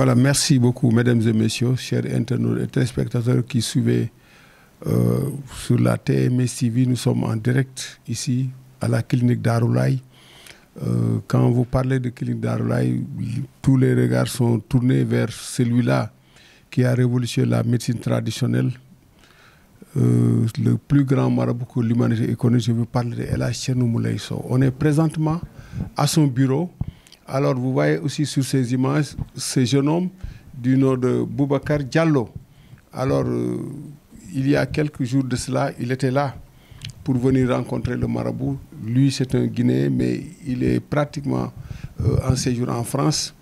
Voilà, merci beaucoup, mesdames et messieurs, chers internautes et téléspectateurs qui suivaient sur la TMS TV. Nous sommes en direct ici à la clinique Daroulaye. Quand vous parlez de clinique Daroulaye, tous les regards sont tournés vers celui-là qui a révolutionné la médecine traditionnelle. Le plus grand marabout que l'humanité ait connu, je veux parler de El Hadji Thierno Moulé Sow. On est présentement à son bureau. Alors vous voyez aussi sur ces images ce jeune homme du nom de Boubacar Diallo. Alors il y a quelques jours de cela, il était là pour venir rencontrer le marabout. Lui c'est un Guinéen mais il est pratiquement en séjour en France.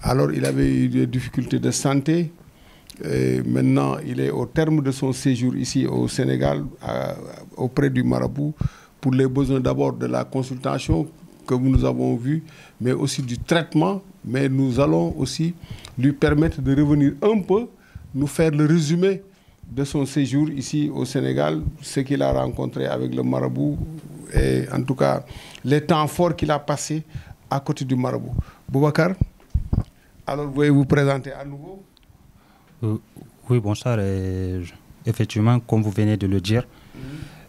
Alors il avait eu des difficultés de santé. Et maintenant, il est au terme de son séjour ici au Sénégal auprès du marabout pour les besoins d'abord de la consultation que nous avons vu, mais aussi du traitement. Mais nous allons aussi lui permettre de revenir un peu, nous faire le résumé de son séjour ici au Sénégal, ce qu'il a rencontré avec le marabout et en tout cas les temps forts qu'il a passés à côté du marabout. Boubacar, alors veuillez vous présenter à nouveau. Oui, bonsoir. Effectivement, comme vous venez de le dire,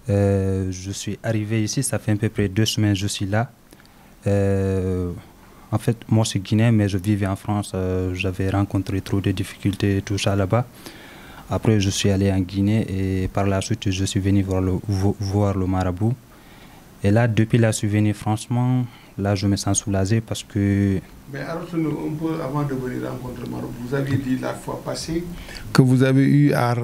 je suis arrivé ici, ça fait à peu près 2 semaines que je suis là. En fait, moi, je suis guinéen, mais je vivais en France. J'avais rencontré trop de difficultés, tout ça là-bas. Après, je suis allé en Guinée et par la suite, je suis venu voir le marabout. Et là, depuis là, je suis venu, franchement, là, je me sens soulagé parce que... Mais alors, un peu avant de venir rencontrer le marabout, vous aviez dit la fois passée que vous avez eu à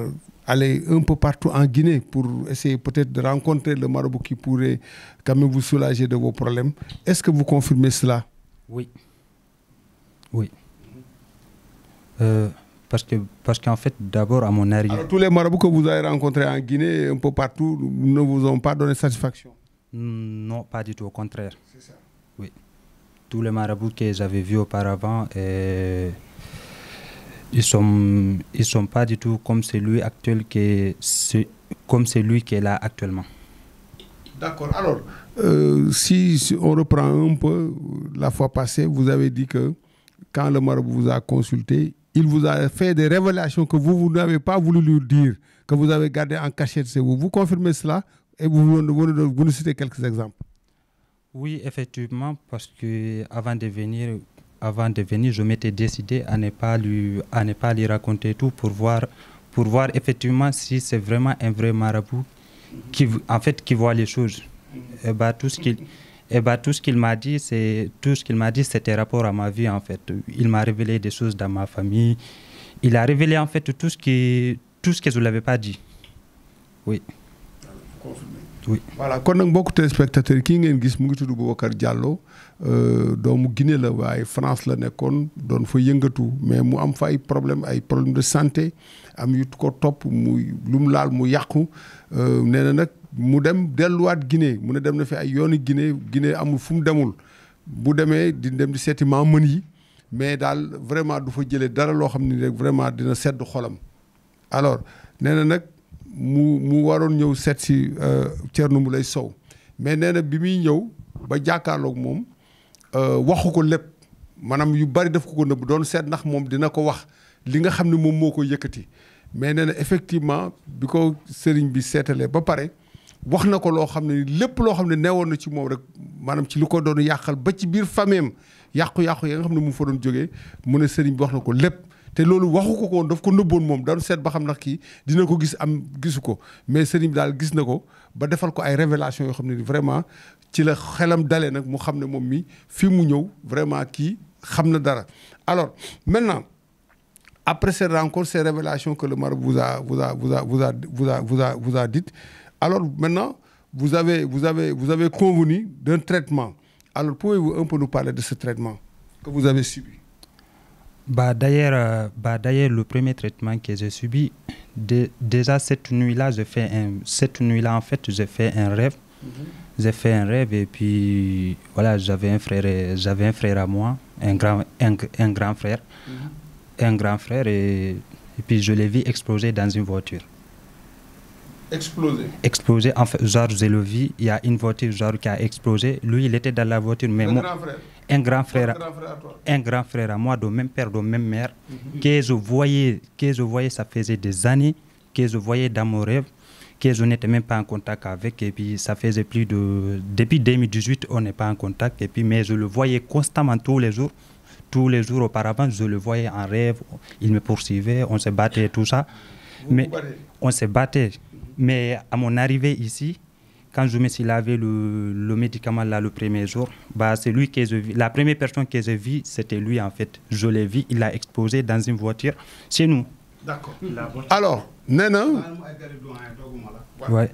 aller un peu partout en Guinée pour essayer peut-être de rencontrer le marabout qui pourrait quand même vous soulager de vos problèmes. Est-ce que vous confirmez cela? Oui. Oui. Parce qu'en fait, d'abord, à mon arrivée... Alors, tous les marabouts que vous avez rencontrés en Guinée, un peu partout, ne vous ont pas donné satisfaction? Non, pas du tout, au contraire. C'est ça. Oui. Tous les marabouts que j'avais vus auparavant, ils sont pas du tout comme celui actuel comme celui qui est là actuellement. D'accord. Alors, si on reprend un peu la fois passée, vous avez dit que quand le marabout vous a consulté, il vous a fait des révélations que vous n'avez pas voulu lui dire, que vous avez gardé en cachette chez vous. Vous confirmez cela et vous nous citez quelques exemples. Oui, effectivement, parce que avant de venir, je m'étais décidé à ne pas lui raconter tout pour voir effectivement si c'est vraiment un vrai marabout qui voit les choses. Tout ce qu'il m'a dit, c'était rapport à ma vie en fait. Il m'a révélé des choses dans ma famille. Il a révélé en fait tout ce que je ne l'avais pas dit. Oui. Oui. Voilà, kon nag mbokk téléspectateurs kii ngeen gis mu ngi tudd Boubacar Diallo doomu Guinée la waaye France la nekkoon doon fa yëngatu mais mu am fa ay problème de santé am yu ko topp muy lu mu laal mu yàqu nee na nag mu dem delluwaat Guinée mu ne dem na fi ay yooni Guinée amul fu mu demul bu demee di dem di seeti maa mën yi mais daal vraiment du fa jëlee dara loo xam ne rek vraiment dina sedd xolam. Alors nee na nag mu waroon ñëw seet si Thierno Moulé Sow mais nee na bi muy ñëw ba jàkkaarloog moom waxu ko lépp maanaam yu bari daf ko nëbb doon seet ndax moom dina ko wax li nga xam ne moom moo ko yëkkati mais nee na effectivement bi ko sëriñ bi seetalee ba pare wax na ko loo xam ne lépp loo xam ne neewoon na ci moom rek maanaam ci li ko doon yàqal ba ci biir fameem yàqu-yàqu yi nga xam ne mu fa doon jógee mu ne sëriñ bi wax na ko lépp. te loolu waxu ko woon daf ko nëbboon moom dañu seet ba xam ndax kii dina ko gis am gisu ko mais sëriñ bi daal gis na ko ba defal ko ay révélation yoo xam ne vraiment ci la xelam dalee nag mu xam ne moom mi fi mu ñëw vraiment kii xam na dara. Alors maintenant après cette rencontre, ces révélations que le marabout vous a dites, alors maintenant vous avez convenu d'un traitement. Alors pouvez-vous un peu nous parler de ce traitement que vous avez subi? D'ailleurs, le premier traitement que j'ai subi, déjà cette nuit-là, en fait, j'ai fait un rêve. J'ai fait un rêve et puis voilà, j'avais un frère à moi, un grand frère, et puis je l'ai vu exploser dans une voiture. Explosé. Explosé. En fait, genre, je le vis, il y a une voiture genre, qui a explosé. Lui, il était dans la voiture. Mais Un grand frère. Un grand frère. Un grand frère à toi. Un grand frère à moi, de même père, de même mère, que je voyais, ça faisait des années, que je voyais dans mon rêve, que je n'étais même pas en contact avec. Et puis, ça faisait plus de... Depuis 2018, on n'est pas en contact. Et puis, mais je le voyais constamment tous les jours. Tous les jours auparavant, je le voyais en rêve. Il me poursuivait, on se battait et tout ça. Mais on se battait. Mais à mon arrivée ici, quand je me suis lavé le médicament là le premier jour, bah, c'est lui que je vis. La première personne que j'ai vue, c'était lui en fait. Je l'ai vu, il a explosé dans une voiture chez nous. D'accord. Alors, Nena. Ouais.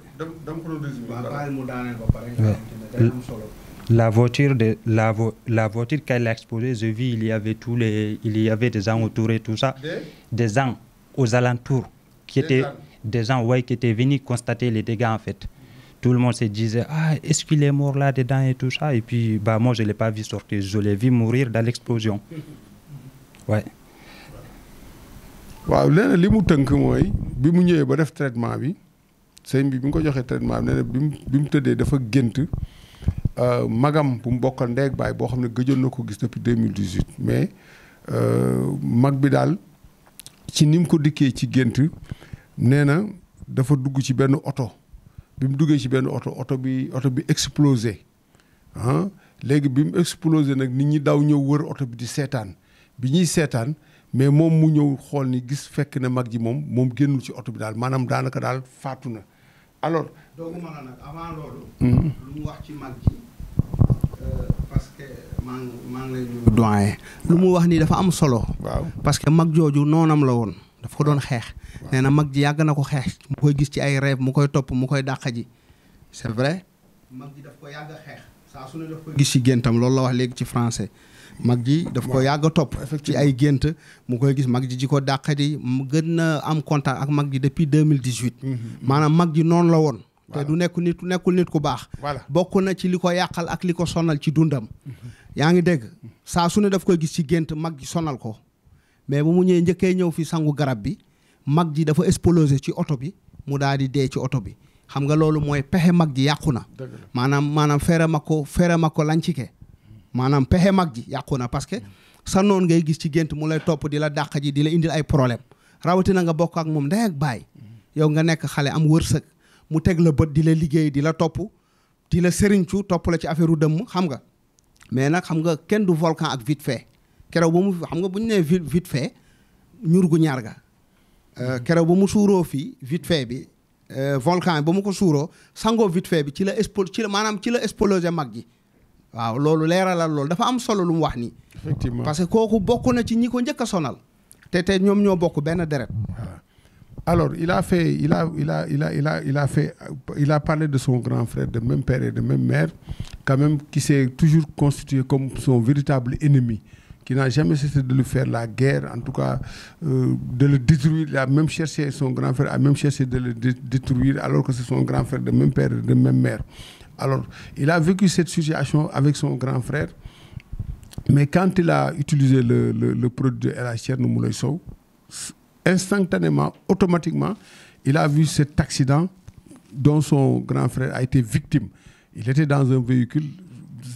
La voiture, quand elle a explosé, j'ai vu, il y avait des gens autour et tout ça. Des gens aux alentours qui étaient qui étaient venus constater les dégâts en fait. Tout le monde se disait, ah, est-ce qu'il est mort là-dedans et tout ça. Et puis, bah, moi, je ne l'ai pas vu sortir. Je l'ai vu mourir dans l'explosion. Ouais. waaw léegi li mu tënk mooy bi mu ñëwee ba def traitement bi sëñ bi mu ko joxee traitement bi nee na bi mu tëddee dafa gént magam bu mu bokkal ndeeg baay boo xam ne gëjoon na ko gis depuis 2018 mais mag bi daal ci ni mu ko dikkee ci gént nee na dafa dugg ci benn oto bi mu duggee ci benn oto bi explosé ah léegi bi mu explosé nag nit ñi daw ñëw wër oto bi di seetaan bi ñuy seetaan mais moom mu ñëw xool ni gis fekk ne mag ji moom génnul ci oto bi daal maanaam daanaka daal faatu na alors. doogu ma la nag avant loolu. lu mu wax ci mag ji parce que maa ngi lay nuyu doyen. lu mu wax nii dafa am solo. waaw parce que mag jooju noonam la woon dafa ko doon xeex. nee na mag ji yàgg na ko xeex mu koy gis ci ay rêve mu koy topp mu koy dàq ji c'est vrai. mag ji daf ko yàgg a xeex saa su ne daf koy gis ci géntam loolu la wax léegi ci français. mag ji daf ko yàgg a topp ci ay gént mu koy gis mag ji ko dàqadi mu gën na am contact ak mag ji depuis 2018 maanaam mag ji noonu la woon te du nekkul nit ku baax bokk na ci li ko yàqal ak li ko sonal ci dundam yaa ngi dégg saa su ne daf koy gis ci gént mag ji sonal ko mais bu mu ñëwee njëkkee ñëw fi sangu garab bi mag ji dafa explosé ci oto bi mu daal di dee ci oto bi xam nga loolu mooy pexe mag ji yàqu na maanaam feere ma ko lancike maanaam pexe mag ji yàqu na parce que sa noon ngay gis ci gént mu lay topp di la dàq ji di la indil ay problème rawatina nga bokk ak moom ndey ak baay yow nga nekk xale am wërsëg mu teg la bët di la liggéey di la topp di la sëriñcu topp la ci affaire u dëmm xam nga mais nag xam nga kenn du volcan ak vite fait keroog ba mu xam nga bu ñu nee vite fait ñur gu ñaar ga keroog ba mu suuroo fii vite fait bi volcan ba mu ko suuroo sangoo vite fait bi ci la explosé mag ji waaw loolu leeralal loolu dafa am solo lu mu wax nii. effectivement parce que kooku bokk na ci ñi ko njëkk a sonal. te ñoom ñoo bokk benn deret. alors il a parlé de son grand frère de même père et de même mère quand même qui s'est toujours constitué comme son véritable ennemi qui n'a jamais cessé de lui faire la guerre en tout cas de le détruire. Il a même cherché son grand frère a même cherché de le détruire alors que c'est son grand frère de même père et de même mère. Alors, il a vécu cette situation avec son grand frère, mais quand il a utilisé le produit de El Hadj Thierno Moulay Sow, instantanément, automatiquement, il a vu cet accident dont son grand frère a été victime. Il était dans un véhicule,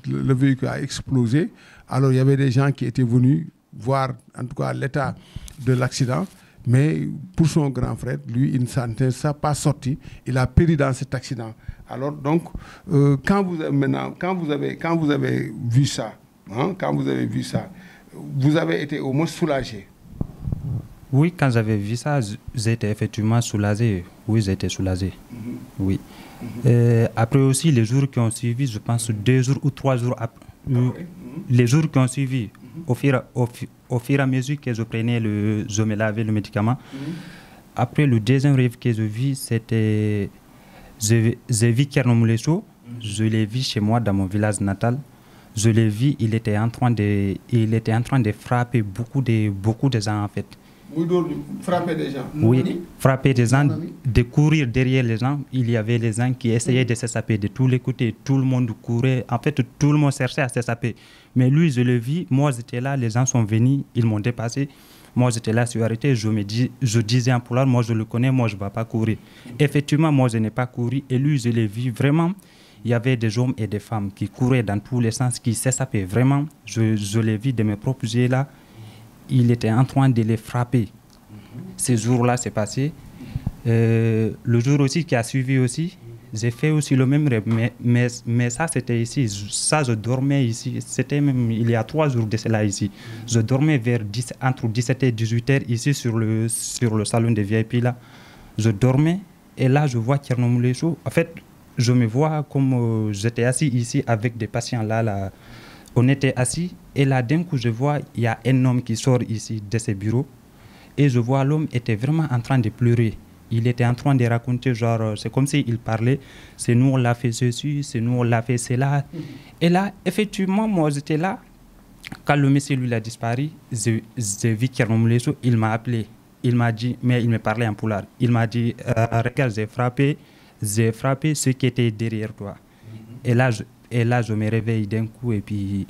le véhicule a explosé, alors il y avait des gens qui étaient venus voir en tout cas l'état de l'accident, mais pour son grand frère, lui, il ne s'en est pas sorti, il a péri dans cet accident. Alors donc, quand vous avez vu ça, vous avez été au moins soulagé. Oui, quand j'avais vu ça, j'étais effectivement soulagé. Oui, j'étais soulagé. Oui. Après aussi, les jours qui ont suivi, je pense 2 jours ou 3 jours après, les jours qui ont suivi, au fur et à mesure que je prenais je me lavais le médicament. Après, le deuxième rêve que je vis, c'était... J'ai vu Thierno Moulay Sow, je l'ai vu chez moi dans mon village natal. Je l'ai vu, il était en train de frapper beaucoup de gens en fait. Frapper des gens. Oui, frapper des gens, de courir derrière les gens. Il y avait les gens qui essayaient de s'échapper de tous les côtés. Tout le monde courait. En fait, tout le monde cherchait à s'échapper. Mais lui, je l'ai vu. Moi, j'étais là. Les gens sont venus. Ils m'ont dépassé. Moi, j'étais là, je suis arrêté. Je disais en pulaar, moi, je le connais, moi, je ne vais pas courir. Effectivement, moi, je n'ai pas couru. Et lui, je l'ai vu vraiment. Il y avait des hommes et des femmes qui couraient dans tous les sens, qui s'échappaient vraiment. Je l'ai vu de mes propres yeux là. Il était en train de les frapper. Ce jour-là, c'est passé. Le jour aussi qui a suivi aussi, j'ai fait aussi le même rêve. Mais ça, c'était ici. Ça, je dormais ici. C'était même il y a 3 jours de cela ici. Je dormais entre 17 et 18 heures ici sur le salon de VIP là. Je dormais et là, je vois Thierno Moule Sow. En fait, je me vois comme j'étais assis ici avec des patients là. On était assis et là, d'un coup, je vois il y a un homme qui sort ici de ses bureaux et je vois l'homme était vraiment en train de pleurer. Il était en train de raconter, genre, c'est comme s'il parlait, c'est nous on l'a fait ceci, c'est nous on l'a fait cela. Et là, effectivement, moi j'étais là. Quand le monsieur lui a disparu, j'ai vu Thierno Moule Sow, il m'a appelé. Il m'a dit, mais il me parlait en pulaar. Il m'a dit, regarde, j'ai frappé ceux qui étaient derrière toi. Et là, je me réveille d'un coup et puis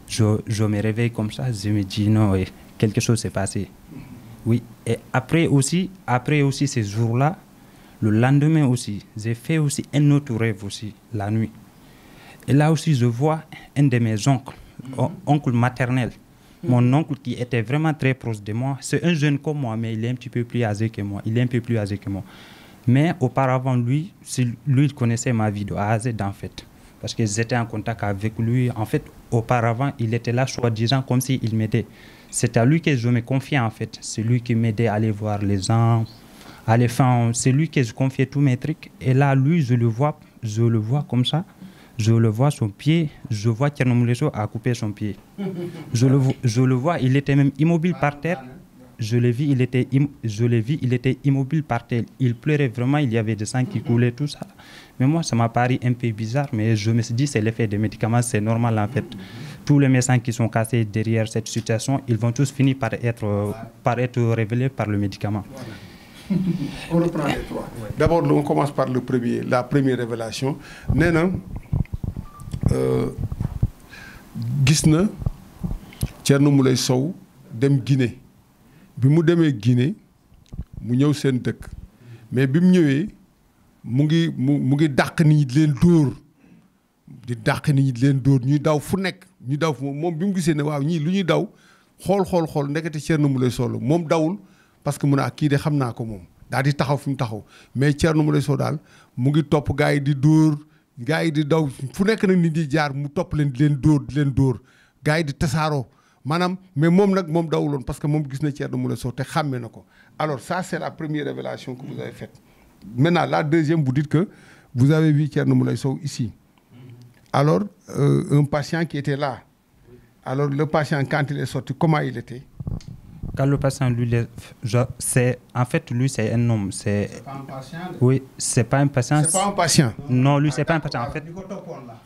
je me réveille comme ça. Je me dis, non, quelque chose s'est passé. Oui, et après aussi ces jours-là, le lendemain aussi, j'ai fait aussi un autre rêve aussi, la nuit. Et là aussi, je vois un de mes oncles, oncle maternel. Mon oncle qui était vraiment très proche de moi. C'est un jeune comme moi, mais il est un petit peu plus âgé que moi. Mais auparavant, lui, il connaissait ma vie de A à Z, en fait. Parce que j'étais en contact avec lui. En fait, auparavant, il était là, soi-disant, comme s'il m'aidait. C'est à lui que je me confiais, en fait. C'est lui qui m'aidait à aller voir les gens. C'est lui que je confiais tous mes trucs. Et là, lui, je le vois comme ça. Je le vois son pied. Je vois Thierno Moule Sow a coupé son pied. Je le vois, il était même immobile par terre. Je l'ai vu, il était immobile par terre. Il pleurait vraiment, il y avait des sangs qui coulaient, tout ça. Mais moi, ça m'a paru un peu bizarre, mais je me suis dit, c'est l'effet des médicaments, c'est normal en fait. Tous les médecins qui sont cassés derrière cette situation, ils vont tous finir par être révélés par le médicament. On reprend les 3. D'abord, on commence par la première révélation. Néna, gis na Thierno Moule Sow dem Guinée. Bi mu demee Guinée mu ñëw seen dëkk mais bi mu ñëwee mu ngi dàq nit ñi di leen dóor ñuy daw fu nekk ñu daw moom bi mu gisee ne waaw ñii lu ñuy daw xool ndekete Thierno Moule Sow la moom dawul parce que mu ne kii de xam naa ko moom daal di taxaw fi mu taxaw mais Thierno Moule Sow daal mu ngi topp gars yi di dóor gars yi di daw fu nekk nag nit di jaar mu topp leen di leen dóor gars yi di tasaaroo maanaam mais moom dawuloon parce que moom gis na Thierno Moule Sow te xàmme na ko. Alors ça c'est la première révélation que vous avez faite. Maintenant la deuxième, vous dites que vous avez vu Thierno Moule Sow ici. Alors un patient qui était là. Alors le patient quand il est sorti, comment il était? Quand le patient, c'est un homme. C'est pas un patient. Oui, c'est pas un patient. C'est pas un patient. Non, lui, c'est pas un patient. En fait,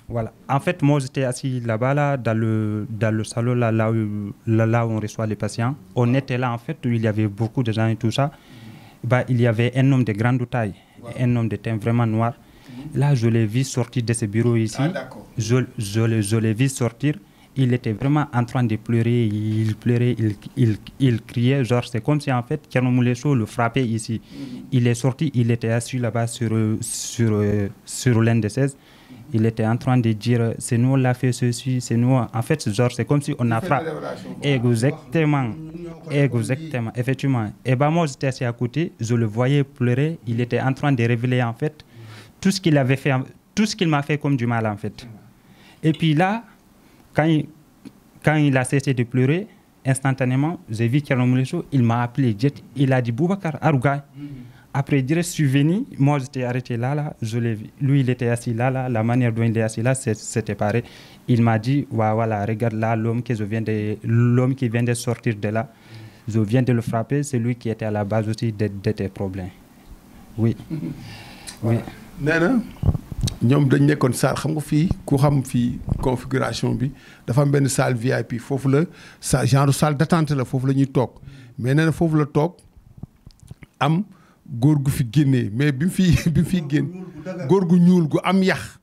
voilà. En fait, moi, j'étais assis là-bas, là, dans le salon, là où on reçoit les patients. On était là, en fait, où il y avait beaucoup de gens et tout ça. Il y avait un homme de grande taille, un homme de teint vraiment noir. Là, je l'ai vu sortir de ce bureau ici. Ah, d'accord. Je l'ai vu sortir. Il était vraiment en train de pleurer, il pleurait, il criait, genre c'est comme si en fait Thierno Moule Sow le frappait ici. Il est sorti, il était assis là-bas sur l'un des chaises. Il était en train de dire, c'est nous on l'a fait ceci, c'est nous. En fait, genre c'est comme si on a frappé. Exactement, effectivement. Et moi j'étais assis à côté, je le voyais pleurer, il était en train de révéler en fait tout ce qu'il avait fait, tout ce qu'il m'a fait comme du mal en fait. Et puis là, quand il a cessé de pleurer, instantanément, j'ai vu Thierno Moule Sow, il m'a appelé, il a dit Boubacar Arougaï. Après, je suis venu, moi j'étais arrêté là, je l'ai vu. Lui il était assis là, la manière dont il est assis là, c'était pareil. Il m'a dit, voilà, regarde là, l'homme qui vient de sortir de là, je viens de le frapper, c'est lui qui était à la base aussi de tes problèmes. Oui. Oui. Néna, ñoom dañ nekkoon salle xam nga fii ku xam fii configuration bi dafa am benn salle VIP foofu la sa genre salle d'attente la foofu la ñuy toog mais nee na foofu la toog am góor gu fi génnee mais bi mu fi génn góor gu ñuul gu am yax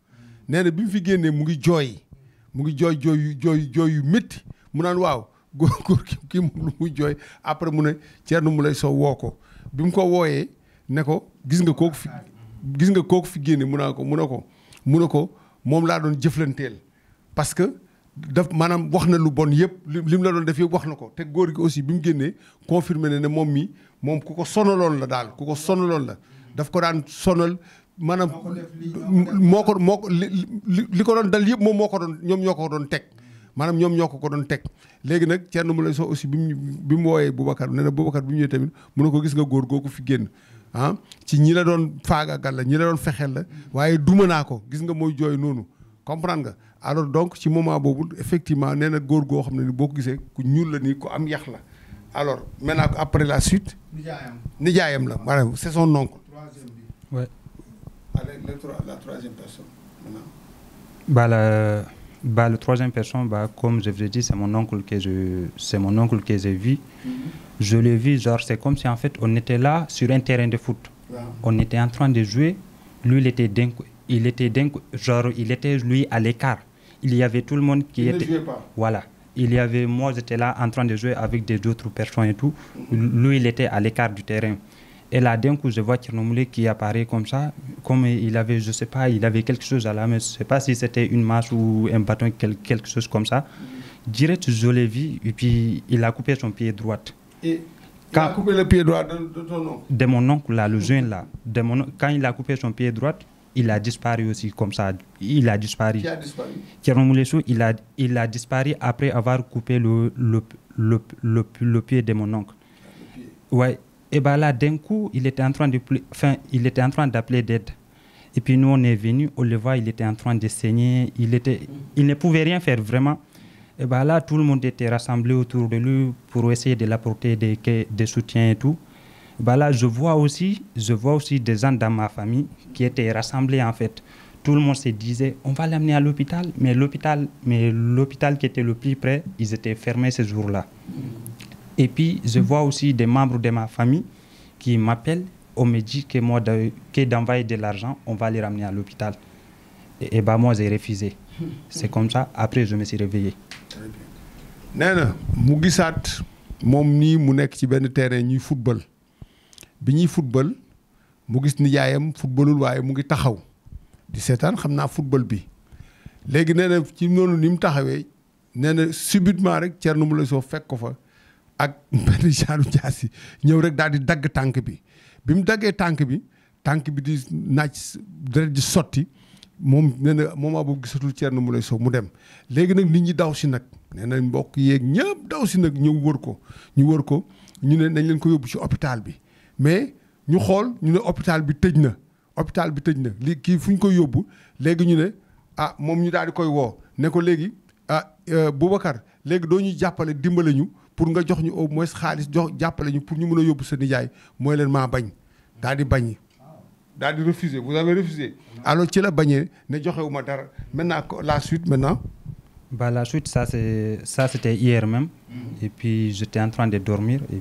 nee na bi mu fi génnee mu ngi jooy yu métti mu naan waaw góor kii moom lu muy jooy après mu ne Thierno Moulay Sow woo ko bi mu ko wooyee ne ko gis nga kooku fi génne mu ne ko moom laa doon jëflanteel parce que daf maanaam wax na lu bon yëpp li mu la doon def yëpp wax na ko te góor gi aussi bi mu génnee confirmé ne moom ku ko sonaloon la daal ku ko sonaloon la daf ko daan sonal maanaam moo ko li ko doon dal yëpp moom ñoom ñoo ko doon teg maanaam ñoom ñoo ko doon teg léegi nag Thierno Moulay Sow aussi bi mu wooyee Boubacar nee na Boubacar bi mu ñëwee tamit mu ne ko gis nga góor googu fi génn ci ñi la doon faagagal la ñi la doon fexeel la waaye duma naa ko gis nga mooy jooy noonu comprendre nga alors donc ci moment boobu effectivement nee na góor goo xam ne ni boo ko gisee ku ñuul la nii ku am yax la alors maintenant après la suite. nijaayam la maanaam c'est son oncle. Ouais. La troisième personne maintenant. Le troisième personne, comme je vous ai dit, c'est mon oncle que j'ai vu. Je l'ai vu, genre c'est comme si en fait on était là sur un terrain de foot. Wow. On était en train de jouer. Lui, il était lui à l'écart. Il y avait tout le monde qui était. Ne jouait pas. Voilà. Moi, j'étais là en train de jouer avec d'autres personnes et tout. Lui, il était à l'écart du terrain. Et là, d'un coup, je vois Thierno Moulay qui apparaît comme ça, comme il avait, je sais pas, il avait quelque chose à la main, je sais pas si c'était une masse ou un bâton, quelque chose comme ça. Direct, je l'ai vu, et puis il a coupé son pied droit. Et il a coupé le pied droit de ton oncle? De mon oncle, là, le jeune là. Quand il a coupé son pied droit, il a disparu aussi comme ça. Il a disparu. Qui a disparu? Thierno Moulay Sow, il a disparu après avoir coupé le pied de mon oncle. Ouais. Et là, d'un coup, il était en train d'appeler d'aide. Et puis nous, on est venus, on le voit, il était en train de saigner. Il ne pouvait rien faire vraiment. Et là, tout le monde était rassemblé autour de lui pour essayer de l'apporter des soutiens et tout. Là, je vois aussi des gens dans ma famille qui étaient rassemblés en fait. Tout le monde se disait, on va l'amener à l'hôpital. Mais l'hôpital qui était le plus près, ils étaient fermés ce jour-là. Et puis, je vois aussi des membres de ma famille qui m'appellent. On me dit que d'envoyer de l'argent, on va les ramener à l'hôpital. Et moi, j'ai refusé. C'est comme ça. Après, je me suis réveillé. Très bien. Nena, mu gisaat moom nii mu nekk ci benn terrain ñuy football bi ñuy football mu gis nijaayam footballul waaye mu ngi taxaw di seetaan xam naa football bi léegi nee na ci noonu ni mu taxawee nee na subitement rek Thierno Moulay Sow fekk ko fa. Ak benn genre jaasi ñëw rek daal di dagg tànk bi mu daggee tànk bi di naaj deret di sotti moom nee na moment boobu gisatul Thierno Moulay Sow mu dem léegi nag nit ñi daw si nag nee na mbokk yeeg ñëpp daw si nag ñëw wër ko ñu ne nañ leen ko yóbbu ci hôpital bi mais ñu xool ñu ne hôpital bi tëj na li kii fu ñu koy yóbbu léegi ñu ne moom ñu daal di koy woo ne ko léegi Boubacar léegi doo ñuy jàppale dimbale ñu pour nga jox ñu au moins xaalis jàppale ñu pour ñu mën a yóbbu sa nijaay mooy leen maa bañ daal di bañ daal di refuser vous avez refusé alors ci la bañee ne joxewuma dara maintenant la suite maintenant. La suite ça c'était hier même. Et puis j'étais en train de dormir et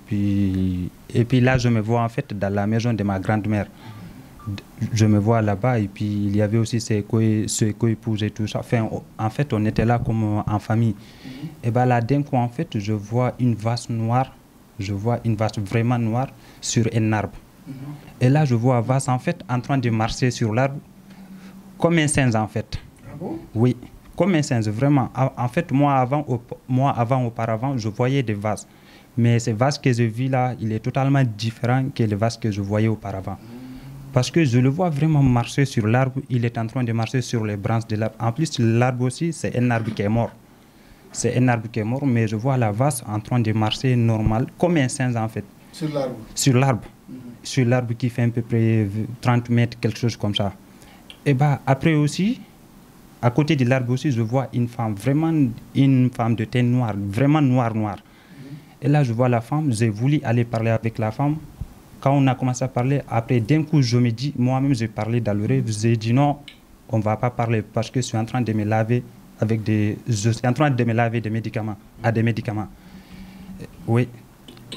puis là je me vois en fait dans la maison de ma grand-mère. Je me vois là-bas et puis il y avait aussi ses co-épouses et tout ça. Enfin, en fait, on était là comme en famille. Et là, d'un coup, en fait, je vois une vase noire. Je vois une vase vraiment noire sur un arbre. Et là, je vois une vase, en fait, en train de marcher sur l'arbre comme un singe, en fait. Ah bon? Oui, comme un singe, vraiment. En fait, auparavant, je voyais des vases. Mais ce vase que je vis là, il est totalement différent que le vase que je voyais auparavant. Parce que je le vois vraiment marcher sur l'arbre, il est en train de marcher sur les branches de l'arbre. En plus, l'arbre aussi, c'est un arbre qui est mort. C'est un arbre qui est mort, mais je vois la vase en train de marcher normal, comme un singe en fait. Sur l'arbre? Sur l'arbre. Sur l'arbre qui fait à peu près 30 mètres, quelque chose comme ça. Et après aussi, à côté de l'arbre aussi, je vois une femme, vraiment une femme de teint noir, vraiment noir. Et là, je vois la femme, j'ai voulu aller parler avec la femme. Quand on a commencé à parler, après d'un coup, je me dis, moi-même, j'ai parlé dans le rêve, j'ai dit non, on ne va pas parler parce que je suis en train de me laver des médicaments, à des médicaments. Oui.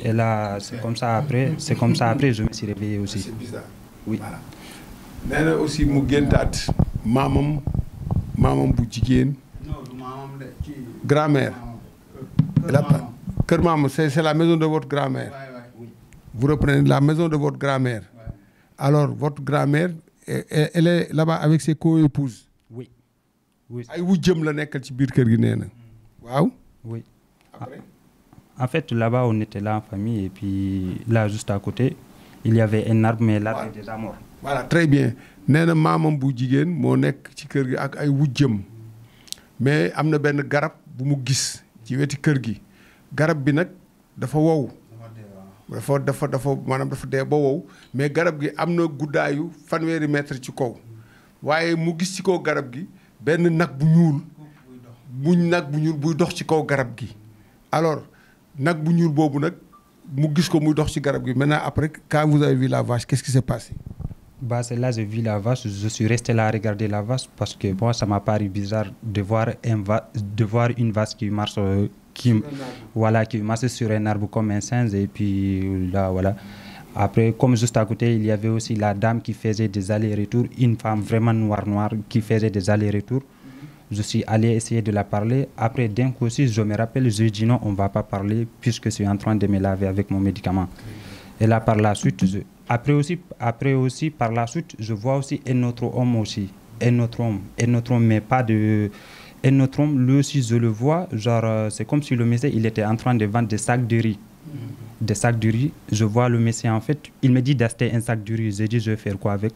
Et là, c'est comme ça après, je me suis réveillé aussi. C'est bizarre. Oui. Voilà. Nee na aussi mu géntaat maamam bu jigéen. Non, du maamam de ci grand-mère. Kër Maama, c'est la maison de votre grand-mère. Oui. Vous reprenez la maison de votre grand-mère. Ouais. Alors, votre grand-mère, elle est là-bas avec ses co-épouses. Oui. Oui. Ay wujjam la nekkal ci biir kër gi nee na. Waaw. Oui. Après. En fait, là-bas, on était là en famille et puis là, juste à côté, il y avait un arbre, mais l'arbre est déjà mort. Voilà, très bien. Nee na maamam bu jigéen moo nekk ci kër gi ak ay wujjam mais am na benn garab bu mu gis ci weti kër gi garab bi nag dafa wow. dafa maanaam dafa dee ba wow mais garab gi am na guddaayu 100 mètres ci kaw waaye mu gis ci kaw garab gi benn nag bu ñuul buy dox ci kaw garab gi alors nag bu ñuul boobu nag mu gis ko muy dox ci garab gi maintenant après quand vous avez vu la vache qu'est-ce qui s'est passé? Bah, c'est là j'ai vu la vache, je suis resté là à regarder la vache parce que moi ça m'a paru bizarre de voir une vache qui marche qui marche sur un arbre comme un singe et puis là voilà. Après comme juste à côté il y avait aussi la dame qui faisait des allers-retours, une femme vraiment noire qui faisait des allers-retours. Je suis allé essayer de la parler. Après d'un coup aussi je me rappelle, je dis non on va pas parler puisque je suis en train de me laver avec mon médicament. Et là par la suite Après aussi, par la suite, je vois aussi un autre homme aussi. Un autre homme, mais pas de... Un autre homme, lui aussi, je le vois, genre, c'est comme si le monsieur, il était en train de vendre des sacs de riz. Des sacs de riz. Je vois le monsieur, en fait, il me dit d'acheter un sac de riz. J'ai dit, je vais faire quoi avec?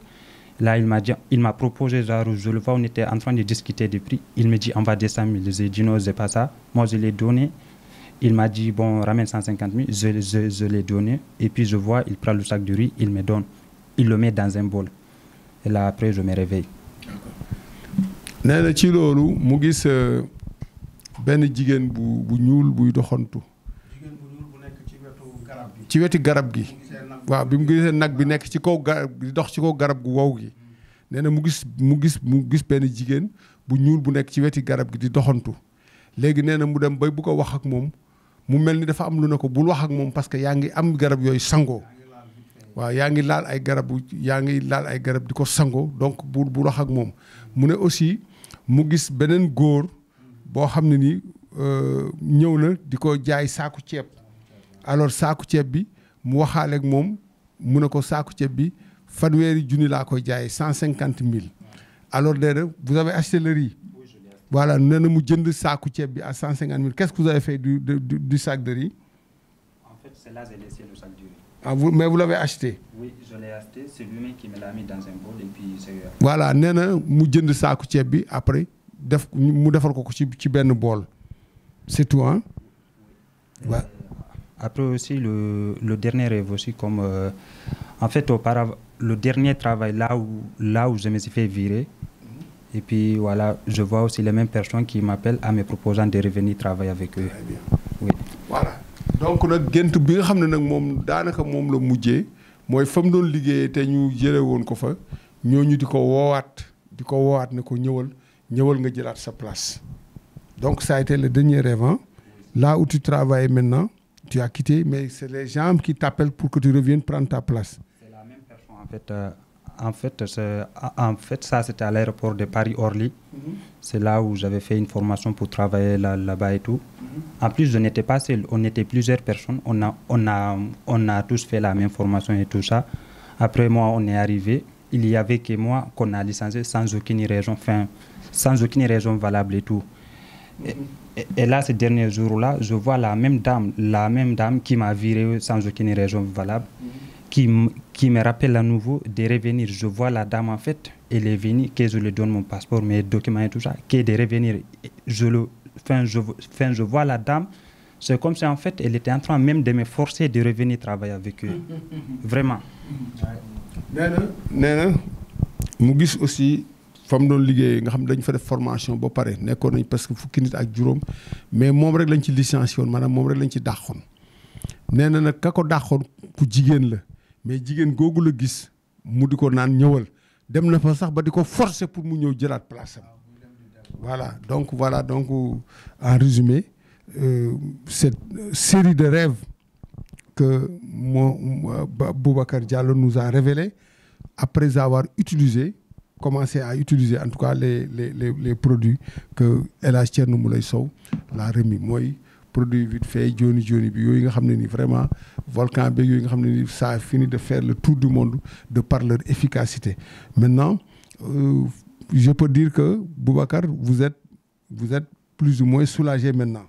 Là, il m'a proposé, genre, je le vois, on était en train de discuter des prix. Il me dit, on va 200 000. J'ai dit, non, c'est pas ça. Moi, je l'ai donné. Il m'a dit, bon, ramène 150 000, je l'ai donné. Et puis je vois, il prend le sac de riz, il me donne. Il le met dans un bol. Et là, après, je me réveille. nee na ci loolu mu gis benn jigéen bu ñuul buy doxantu. jigéen bu ñuul bu nekk ci wetu garab gi. ci wetu garab gi. waaw bi mu gisee nag bi nekk ci kaw garab di dox ci kaw garab gu wow gi. nee na mu gis benn jigéen bu ñuul bu nekk ci wetu garab gi di doxantu. léegi nee na mu dem bay bu ko wax ak moom. mu mel ni dafa am lu ne ko bul wax ak moom parce que yaa ngi am garab yooyu sangoo waaw yaa ngi laal ay garab di ko sangoo donc bul wax ak moom mu ne aussi mu gis beneen góor boo xam ne ni ñëw na di ko jaay saaku ceeb alors saaku ceeb bi mu waxaale ak moom mu ne ko saaku ceeb bi 100,000 laa koy jaayee 150,000 alors nee na vous avez acheté le riz. Voilà, nous avons jënd saaku ceeb bi à 150,000. Qu'est-ce que vous avez fait du sac de riz? En fait, c'est là que j'ai laissé le sac de riz. Ah, mais vous l'avez acheté? Oui, je l'ai acheté. C'est lui-même qui me l'a mis dans un bol et puis c'est... Voilà, nee na mu jënd saaku ceeb bi après mu defal ko ci benn bool. C'est tout, hein? Ouais. Après aussi, le dernier rêve aussi, comme... en fait, auparavant, le dernier travail, là où je me suis fait virer, et puis voilà, je vois aussi les mêmes personnes qui m'appellent en me proposant de revenir travailler avec eux. Très bien. Oui. Voilà. Donc nag gént bi nga xam ne nag moom daanaka moom la mujjee mooy fa mu doon liggéeyee te ñu jële woon ko fa ñooñu di ko woowaat ne ko ñëwal nga jëlaat sa place. Donc ça a été le dernier rêve, hein? Là où tu travailles maintenant, tu as quitté, mais c'est les gens qui t'appellent pour que tu reviennes prendre ta place. C'est la même personne en fait. Ça c'était à l'aéroport de Paris-Orly. C'est là où j'avais fait une formation pour travailler là-bas et tout. En plus, je n'étais pas seul, on était plusieurs personnes. On a tous fait la même formation et tout ça. Après moi, on est arrivé. Il y avait que moi qu'on a licencié sans aucune raison valable et tout. Et là, ces derniers jours-là, je vois la même dame qui m'a viré sans aucune raison valable, qui me rappelle à nouveau de revenir. Je vois la dame, en fait, elle est venue, que je lui donne mon passeport, mes documents et tout ça, qui est de revenir. Je vois la dame, c'est comme si, en fait, elle était en train même de me forcer de revenir travailler avec eux. Vraiment. nee na mu gis aussi fa mu doon liggéey nga xam dañu fa def formation ba pare nekkoon nañ parce que fukki nit ak juróom mais moom rek lañ ci licencié woon maanaam moom rek lañ ci dàqoon nee na nag ka ko dàqoon ku jigéen la mais jigéen googu la gis mu di ko naan ñëwal dem na fa sax ba di ko forcer pour mu ñëw jëlaat place am voilà donc en résumé cette série de rêves que Boubacar Diallo nous a révélé après avoir commencé à utiliser en tout cas les produits que El Hadj Thierno Moulay Sow l'a remis mooy produit vite fait Johnny Johnny bi yooyu nga xam ne ni vraiment volcan beeg yooyu nga xam ne ni ça a fini de faire le tour du monde de par leur efficacité. Maintenant je peux dire que Boubacar vous êtes plus ou moins soulagé maintenant.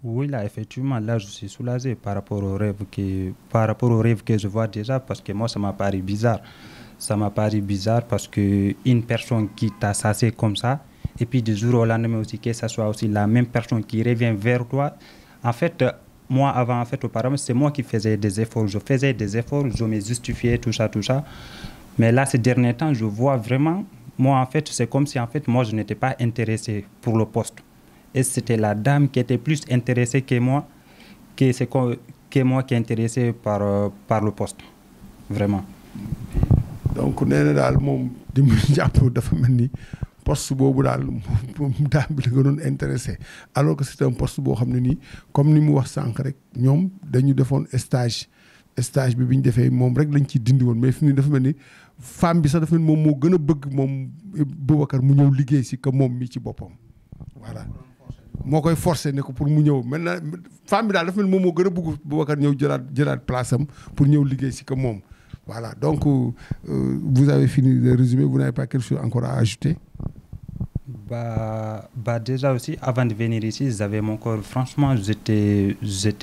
Oui, là, effectivement, là, je suis soulagé par rapport au rêve que je vois déjà, parce que moi, ça m'a paru bizarre. Ça m'a paru bizarre parce qu'une personne qui t'a sassé comme ça, et puis du jour au lendemain aussi, que ce soit aussi la même personne qui revient vers toi. En fait, moi, avant, en fait, auparavant, c'est moi qui faisais des efforts. Je faisais des efforts, je me justifiais, tout ça. Mais là, ces derniers temps, je vois vraiment, moi, en fait, c'est comme si, en fait, moi, je n'étais pas intéressé pour le poste. Et c'était la dame qui était plus intéressée que moi, que moi qui est intéressé par le poste. Vraiment. Donc, nee na daal moom di mu jàpp dafa mel ni poste boobu daal moom daam bi la gënoon intéressé alors que c'est un poste boo xam ne nii comme ni mu wax sànq rek ñoom dañu defoon stage bi ñu defee moom rek lañ ci dindi woon mais fi mu ne dafa mel ni femme bi sax dafa mel ni moom moo gën a bëgg moom Boubacar mu ñëw liggéey si que moom mi ci boppam voilà. moo koy forcé ne ko pour mu ñëw maintenant femme bi daal dafa mel moom moo gën a bëgg Boubacar ñëw jëlaat place am pour ñëw liggéey si que moom voilà donc vous avez fini de résumer, vous n'avez pas quelque chose encore à ajouter? Déjà aussi avant de venir ici j'avais mon corps, franchement j'étais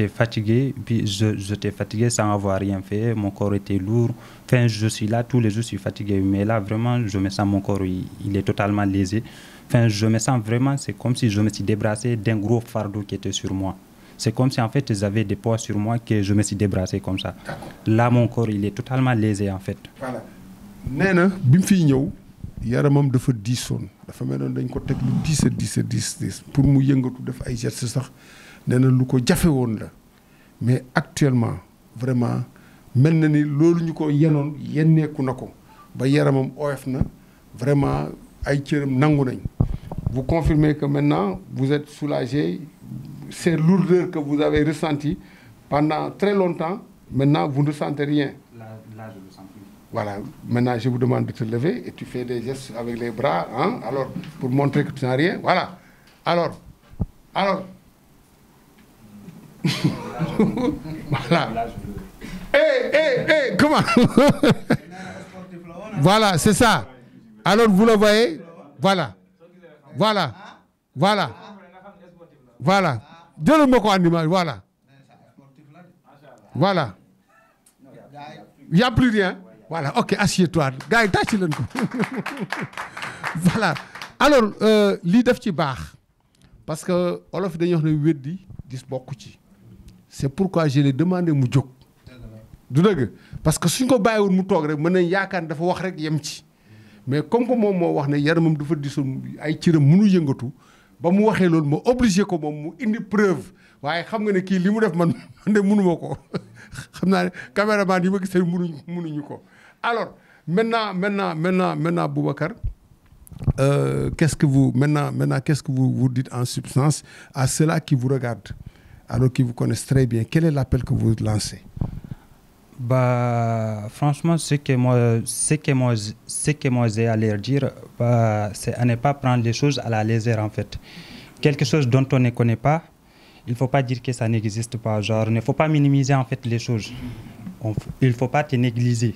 fatigué, puis j'étais fatigué sans avoir rien fait, mon corps était lourd, enfin je suis là tous les jours, je suis fatigué, mais là vraiment je me sens mon corps il est totalement lésé. Enfin, je me sens vraiment, c'est comme si je me suis débarrassé d'un gros fardeau qui était sur moi. C'est comme si en fait j'avais des poids sur moi que je me suis débarrassé comme ça. Là, mon corps, il est totalement lésé en fait. Voilà. nee na bi mu fiy ñëw yaramam dafa diisoon dafa mel noonu dañ ko teg lu diis pour mu yëngatu def ay gestes sax nee na lu ko jafe woon la mais actuellement vraiment mel na ni loolu ñu ko yenoon yenneeku na ko ba yaramam oyof na vraiment ay cëram nangu nañ. Vous confirmez que maintenant vous êtes soulagé, ces lourdeurs que vous avez ressenties pendant très longtemps, maintenant vous ne ressentez rien. Là je ne sens plus. Voilà, maintenant je vous demande de te lever et tu fais des gestes avec les bras, hein, alors pour montrer que tu n'as rien. Voilà. Alors. Voilà. Comment? Voilà, c'est ça. Alors vous le voyez? Voilà. jëlal ma ko animal voilà y a plus rien voilà ok assieds-toi gars yi tàcc leen ko voilà alors lii def ci baax parce que olof dañuy wax ne weddi gis bokku ci c'est pourquoi je l'ai demandé mu jóg du dëgg parce que suñ ko bàyyiwoon mu toog rek mën nañ yaakaar dafa wax rek yem ci mais comme que moom moo wax ne yaramam dafa disoon ay cëram mënu yëngatu ba mu waxee loolu ma obligé ko moom mu indi preuve waaye xam nga ne kii li mu def man de mënuma ko xam naa ne caméraman yi ma gis mënuñu ko. Alors maintenant Boubacar qu'est-ce que vous dites en substance à ceux-là qui vous regardent alors qu'ils vous connaissent très bien, quel est l'appel que vous lancez? Franchement, ce que moi j'ai à leur dire, c'est à ne pas prendre les choses à la légère en fait. Quelque chose dont on ne connaît pas, il ne faut pas dire que ça n'existe pas. Genre, il ne faut pas minimiser en fait les choses. Il ne faut pas te négliger.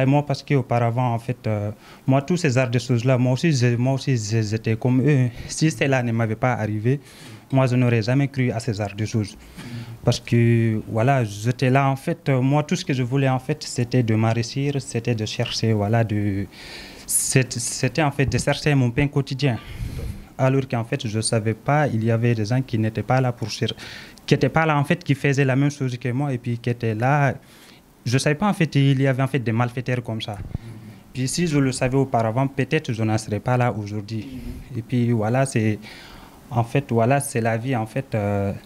Moi, parce qu'auparavant, en fait, moi, tous ces arts de choses-là, moi aussi, j'étais comme eux. Si cela ne m'avait pas arrivé, moi, je n'aurais jamais cru à ces arts de choses. Parce que, voilà, j'étais là, en fait, moi, tout ce que je voulais, en fait, c'était de m'enrichir, c'était de chercher, voilà, c'était, en fait, de chercher mon pain quotidien. Alors qu'en fait, je ne savais pas, il y avait des gens qui n'étaient pas là pour chercher, qui n'étaient pas là, en fait, qui faisaient la même chose que moi, et puis qui étaient là. Je ne savais pas, en fait, il y avait, en fait, des malfaiteurs comme ça. Puis si je le savais auparavant, peut-être je n'en serais pas là aujourd'hui. Et puis, voilà, c'est... En fait, voilà, c'est la vie. En fait,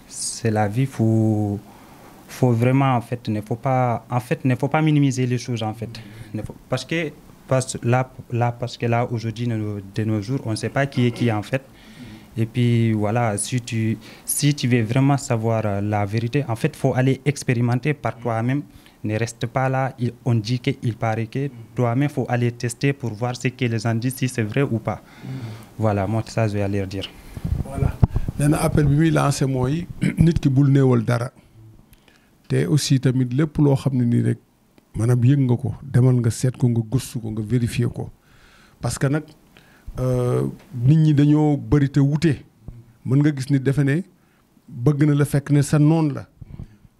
c'est la vie. Faut vraiment, en fait, ne faut pas minimiser les choses, en fait. Parce que là, aujourd'hui, de nos jours, on ne sait pas qui est qui, en fait. Et puis, voilà, si tu veux vraiment savoir la vérité, en fait, il faut aller expérimenter par toi-même. Ne reste pas là, on dit qu'il paraît que toi-même, il faut aller tester pour voir ce que les gens disent, si c'est vrai ou pas. Voilà, moi, ça, je vais aller dire. Voilà. nee na appel bi muy lancé mooy nit ki bul néewal dara te aussi tamit lépp loo xam ne nii rek maanaam yëg nga ko demal nga seet ko nga gëstu ko nga vérifier ko parce que nag nit ñi dañoo bëri te wute mën nga gis nit defe ne bëgg na la fekk ne sa noon la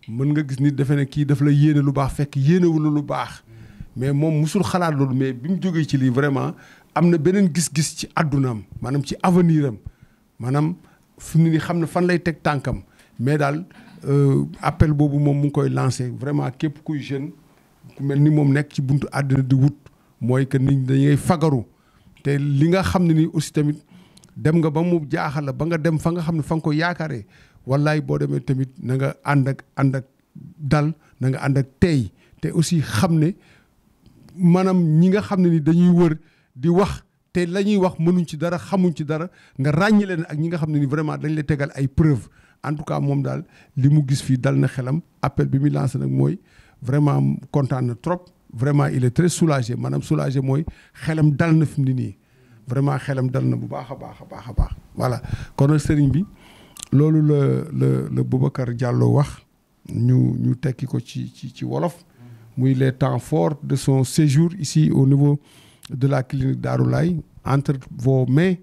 mën nga gis nit defe ne kii daf la yéene lu baax fekk yéenewu la lu baax mais moom musul xalaat loolu mais bi mu jógee ci lii vraiment am na beneen gis-gis ci àddunaam maanaam ci avenir am maanaam fi mu ne nii xam ne fan lay teg tànkam mais daal appel boobu moom mu ngi koy lancé vraiment képp kuy jeune ku mel ni moom nekk ci buntu àddina di wut mooy que nit ñi dañuy fagaru te li nga xam ne ni aussi tamit dem nga ba mu jaaxal la ba nga dem fa nga xam ne fa nga ko yaakaaree wallaay boo demee tamit na nga ànd ak dal na nga ànd ak tey te aussi xam ne maanaam ñi nga xam ne ni dañuy wër di wax te la ñuy wax mënuñ ci dara xamuñ ci dara nga ràññi leen ak ñi nga xam ne ni vraiment dañ lay tegal ay preuve en tout cas moom daal li mu gis fii dal na xelam appel bi muy lancé nag mooy vraiment kontaan na trop vraiment il est très soulagé maanaam soulagé mooy xelam dal na fi mu ne nii vraiment xelam dal na bu baax a baax a baax a baax voilà kon nag sëriñ bi loolu la Boubacar Diallo wax ñu tekki ko ci wolof muy les temps forts de son séjour ici au niveau de la clinique Darou Laye entre vos mains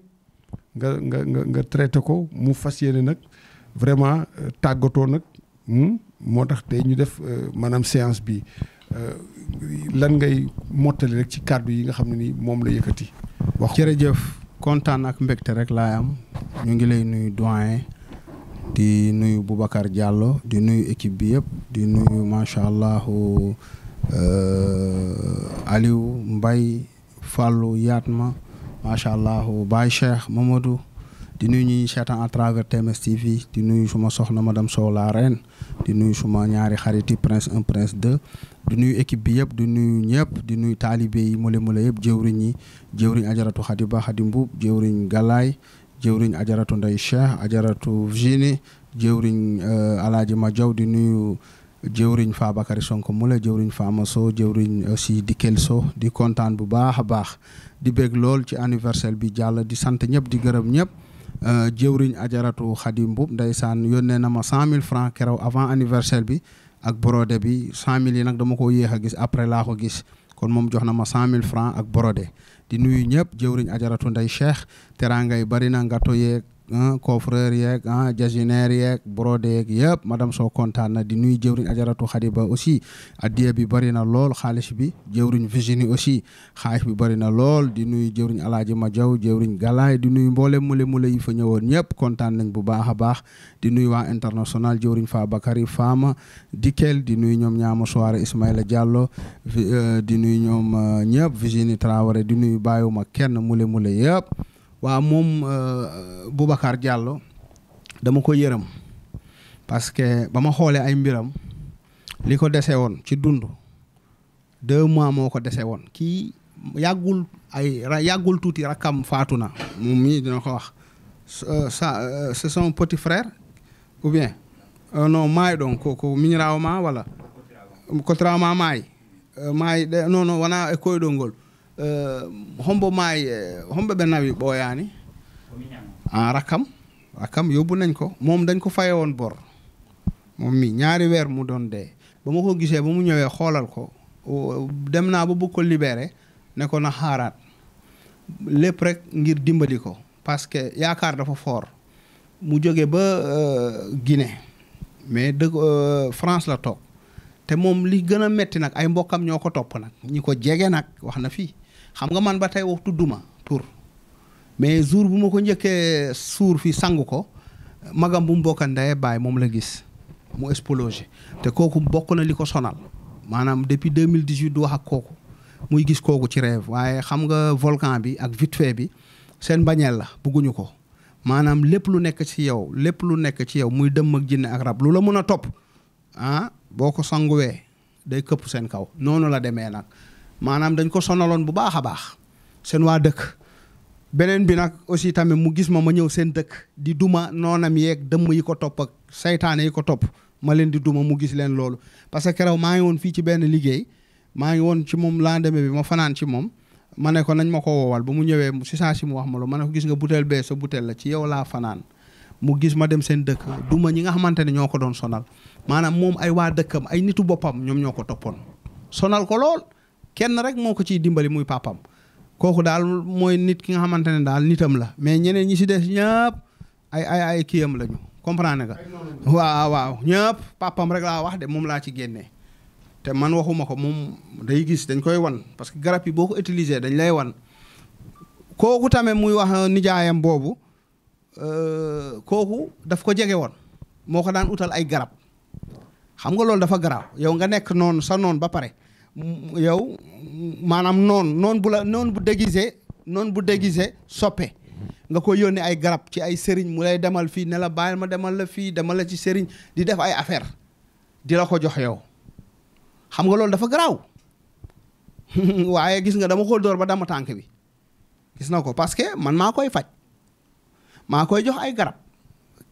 nga traité ko mu fas yéene nag vraiment tàggatoo nag moo tax tey ñu def maanaam séance bi lan ngay mottali rek ci kàddu yi nga xam ne ni moom la yëkkati. wax jërëjëf kontaan ak mbégte rek laay am ñu ngi lay nuyu doyen di nuyu Boubacar Diallo di nuyu équipe bi yëpp di nuyu macha allah Aliou Mbaye Fallou Yatma macha allah Baye Cheikh Mamadou di nuyu ñuy seetaan à travers TMS TV di nuyu suma soxna madame Sow la reine di nuyu suma ñaari xariti prince 1 prince 2 di nuyu équipe bi yëpp di nuyu ñëpp di nuyu taalibe yi mule yëpp jëwriñ yi jëwriñ ajaratu Khadiba Khadi Mbuub jëwriñ Galaay jëwriñ ajaratu Ndey Cheikh ajaratu Virginie jëwriñ Alaaji Majaw di nuyu jëwriñ Fa Bakary Sonko mule jëwriñ Fama Sow jëwriñ aussi di Kelso di kontaan bu baax a baax di bég lool ci anniversaire bi jàll di sant ñëpp di gërëm ñëpp jëwriñ ajaratu Khadi Mbuub ndeysaan yónnee na ma 100 000 francs keroog avant anniversaire bi ak brodé bi 100 000 yi nag dama ko yéex a gis après laa ko gis kon moom jox na ma 100 000 francs ak brodé di nuyu ñëpp jëwriñ ajaratu Ndey Cheikh teraanga yi bari na ngato yeeg coffreur yeeg jasineer yeeg brodé yeeg yëpp madame Sow kontaan na di nuyu jëwriñ ajaratu Khadiba aussi addiya bi bari na lool xaalis bi jëwriñ Virginie aussi xaalis bi bari na lool di nuyu jëwriñ Alaaji Majaw jëwriñ Galaay di nuyu mboole mule yi fa ñëwoon ñëpp kontaan nañ bu baax a baax di nuyu waa international jëwriñ Fa Bakary Fama Dikel di nuyu ñoom ñaama soirée Ismaïla Diallo di nuyu ñoom ñëpp Virginie Traoré di nuyu bàyyiwuma kenn mule yëpp waaw moom Boubacar Diallo dama ko yërëm parce que ba ma xoolee ay mbiram li ko dese woon ci dund 2 mois moo ko dese woon kii yàggul tuuti rakkam faatu na moom mii dina ko wax c'est son petit frère ou bien non maay donc ko miñirawo ma wala kotirama maay non wona e koyɗol ngol hombo maay hombe ɓe nawi ɓooyaani rakkam yóbbu nañ ko moom dañ ko faye woon bor moom mi 2 weer mu doon dee ba ma ko gisee ba mu ñëwee xoolal ko dem naa ba bëgg ko libéré ne ko na xaaraat lépp rek ngir dimbali ko parce que yaakaar dafa fort mu jóge ba Guinée mais dëgg France la toog te moom li gën a metti nag ay mbokkam ñoo ko topp nag ñi ko jege nag wax na fii xam nga man ba tey wax tudduma tur mais jour bu ma ko njëkkee suur fi sangu ko magam bu mu bokka ndeye baay moom la gis mu explosé te kooku bokk na li ko sonal maanaam depuis 2018 du wax ak kooku muy gis kooku ci rêve waaye xam nga volcan bi ak vite fait bi seen bañeel la bugguñu ko maanaam lépp lu nekk ci yow muy dëmm ak jinne ak rab lu la mën a topp boo ko sanguwee day këpp seen kaw noonu la demee nag maanaam dañ ko sonaloon bu baax a baax seen waa dëkk beneen bi nag aussi tamit mu gis ma ñëw seen dëkk di duma noonam yeeg dëmm yi ko topp ak saytaane yi ko topp ma leen di duma mu gis leen loolu parce que keroog maa ngi woon fii ci benn liggéey maa ngi woon ci moom lendemain bi ma fanaan ci moom ma ne ko nañ ma ko woowal ba mu ñëwee si saa si mu wax ma lu ma ne ko gis nga butéel bee sa butéel la ci yow laa fanaan mu gis ma dem seen dëkk duma ñi nga xamante ne ñoo ko doon sonal maanaam moom ay waa dëkkam ay nitu boppam ñoom ñoo ko toppoon sonal ko lool kenn rek moo ko ciy dimbali muy papam kooku daal mooy nit ki nga xamante ne daal nitam la mais ñeneen ñi si des ñëpp ay kiyam lañu comprendre nga waaw ñëpp papam rek laa wax de moom laa ci génnee te man waxuma ko moom day gis dañ koy wan parce que garab yi boo ko utiliser dañ lay wan kooku tamit muy wax nijaayam boobu kooku daf ko jege woon moo ko daan utal ay garab xam nga loolu dafa garaaw yow nga nekk noonu sa noon ba pare yow maanaam noon bu déguisé soppe nga ko yónnee ay garab ci ay sëriñ mu lay demal fii ne la bàyyil ma demal la fii demal la ci sëriñ di def ay affaire di la ko jox yow xam nga loolu dafa garaaw waaye gis nga dama ko dóor ba dama tànk bi gis na ko parce que man maa koy faj maa koy jox ay garab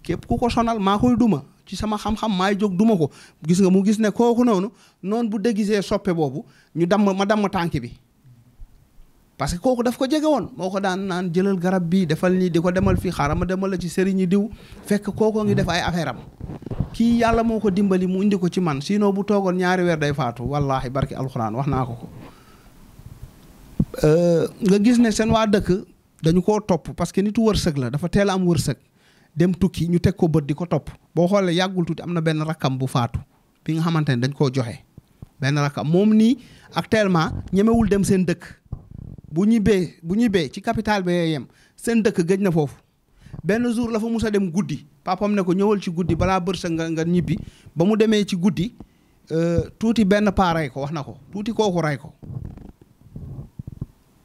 képp ku ko sonal maa koy duma ci sama xam-xam maay jóg duma ko gis nga mu gis ne kooku noonu bu déguisé soppe boobu ñu ma damm tànk bi parce que kooku daf ko jege woon moo ko daan naan jëlal garab bii defal nii di ko demal fii xaaral ma demal la ci sëriñi diw fekk kookoo ngi def ay affaire am kii yàlla moo ko dimbali mu indi ko ci man sinon bu toogoon 2 weer day faatu wallahi barki alxuraan wax naa ko nga gis ne seen waa dëkk dañu koo topp parce que nitu wërsëg la dafa teel a am wërsëg dem tukki ñu teg ko bët di ko topp boo xoolee yàggul tuuti am na benn rakkam bu faatu bi nga xamante ne dañ koo joxe benn rakkam moom nii actuellement ñemewul dem seen dëkk bu ñibbee ci capital bi yem seen dëkk gëj na foofu benn jour la fa mus a dem guddi papam ne ko ñëwal ci guddi balaa bërsa nga ñibbi ba mu demee ci guddi tuuti benn paa rey ko wax na ko tuuti kooku rey ko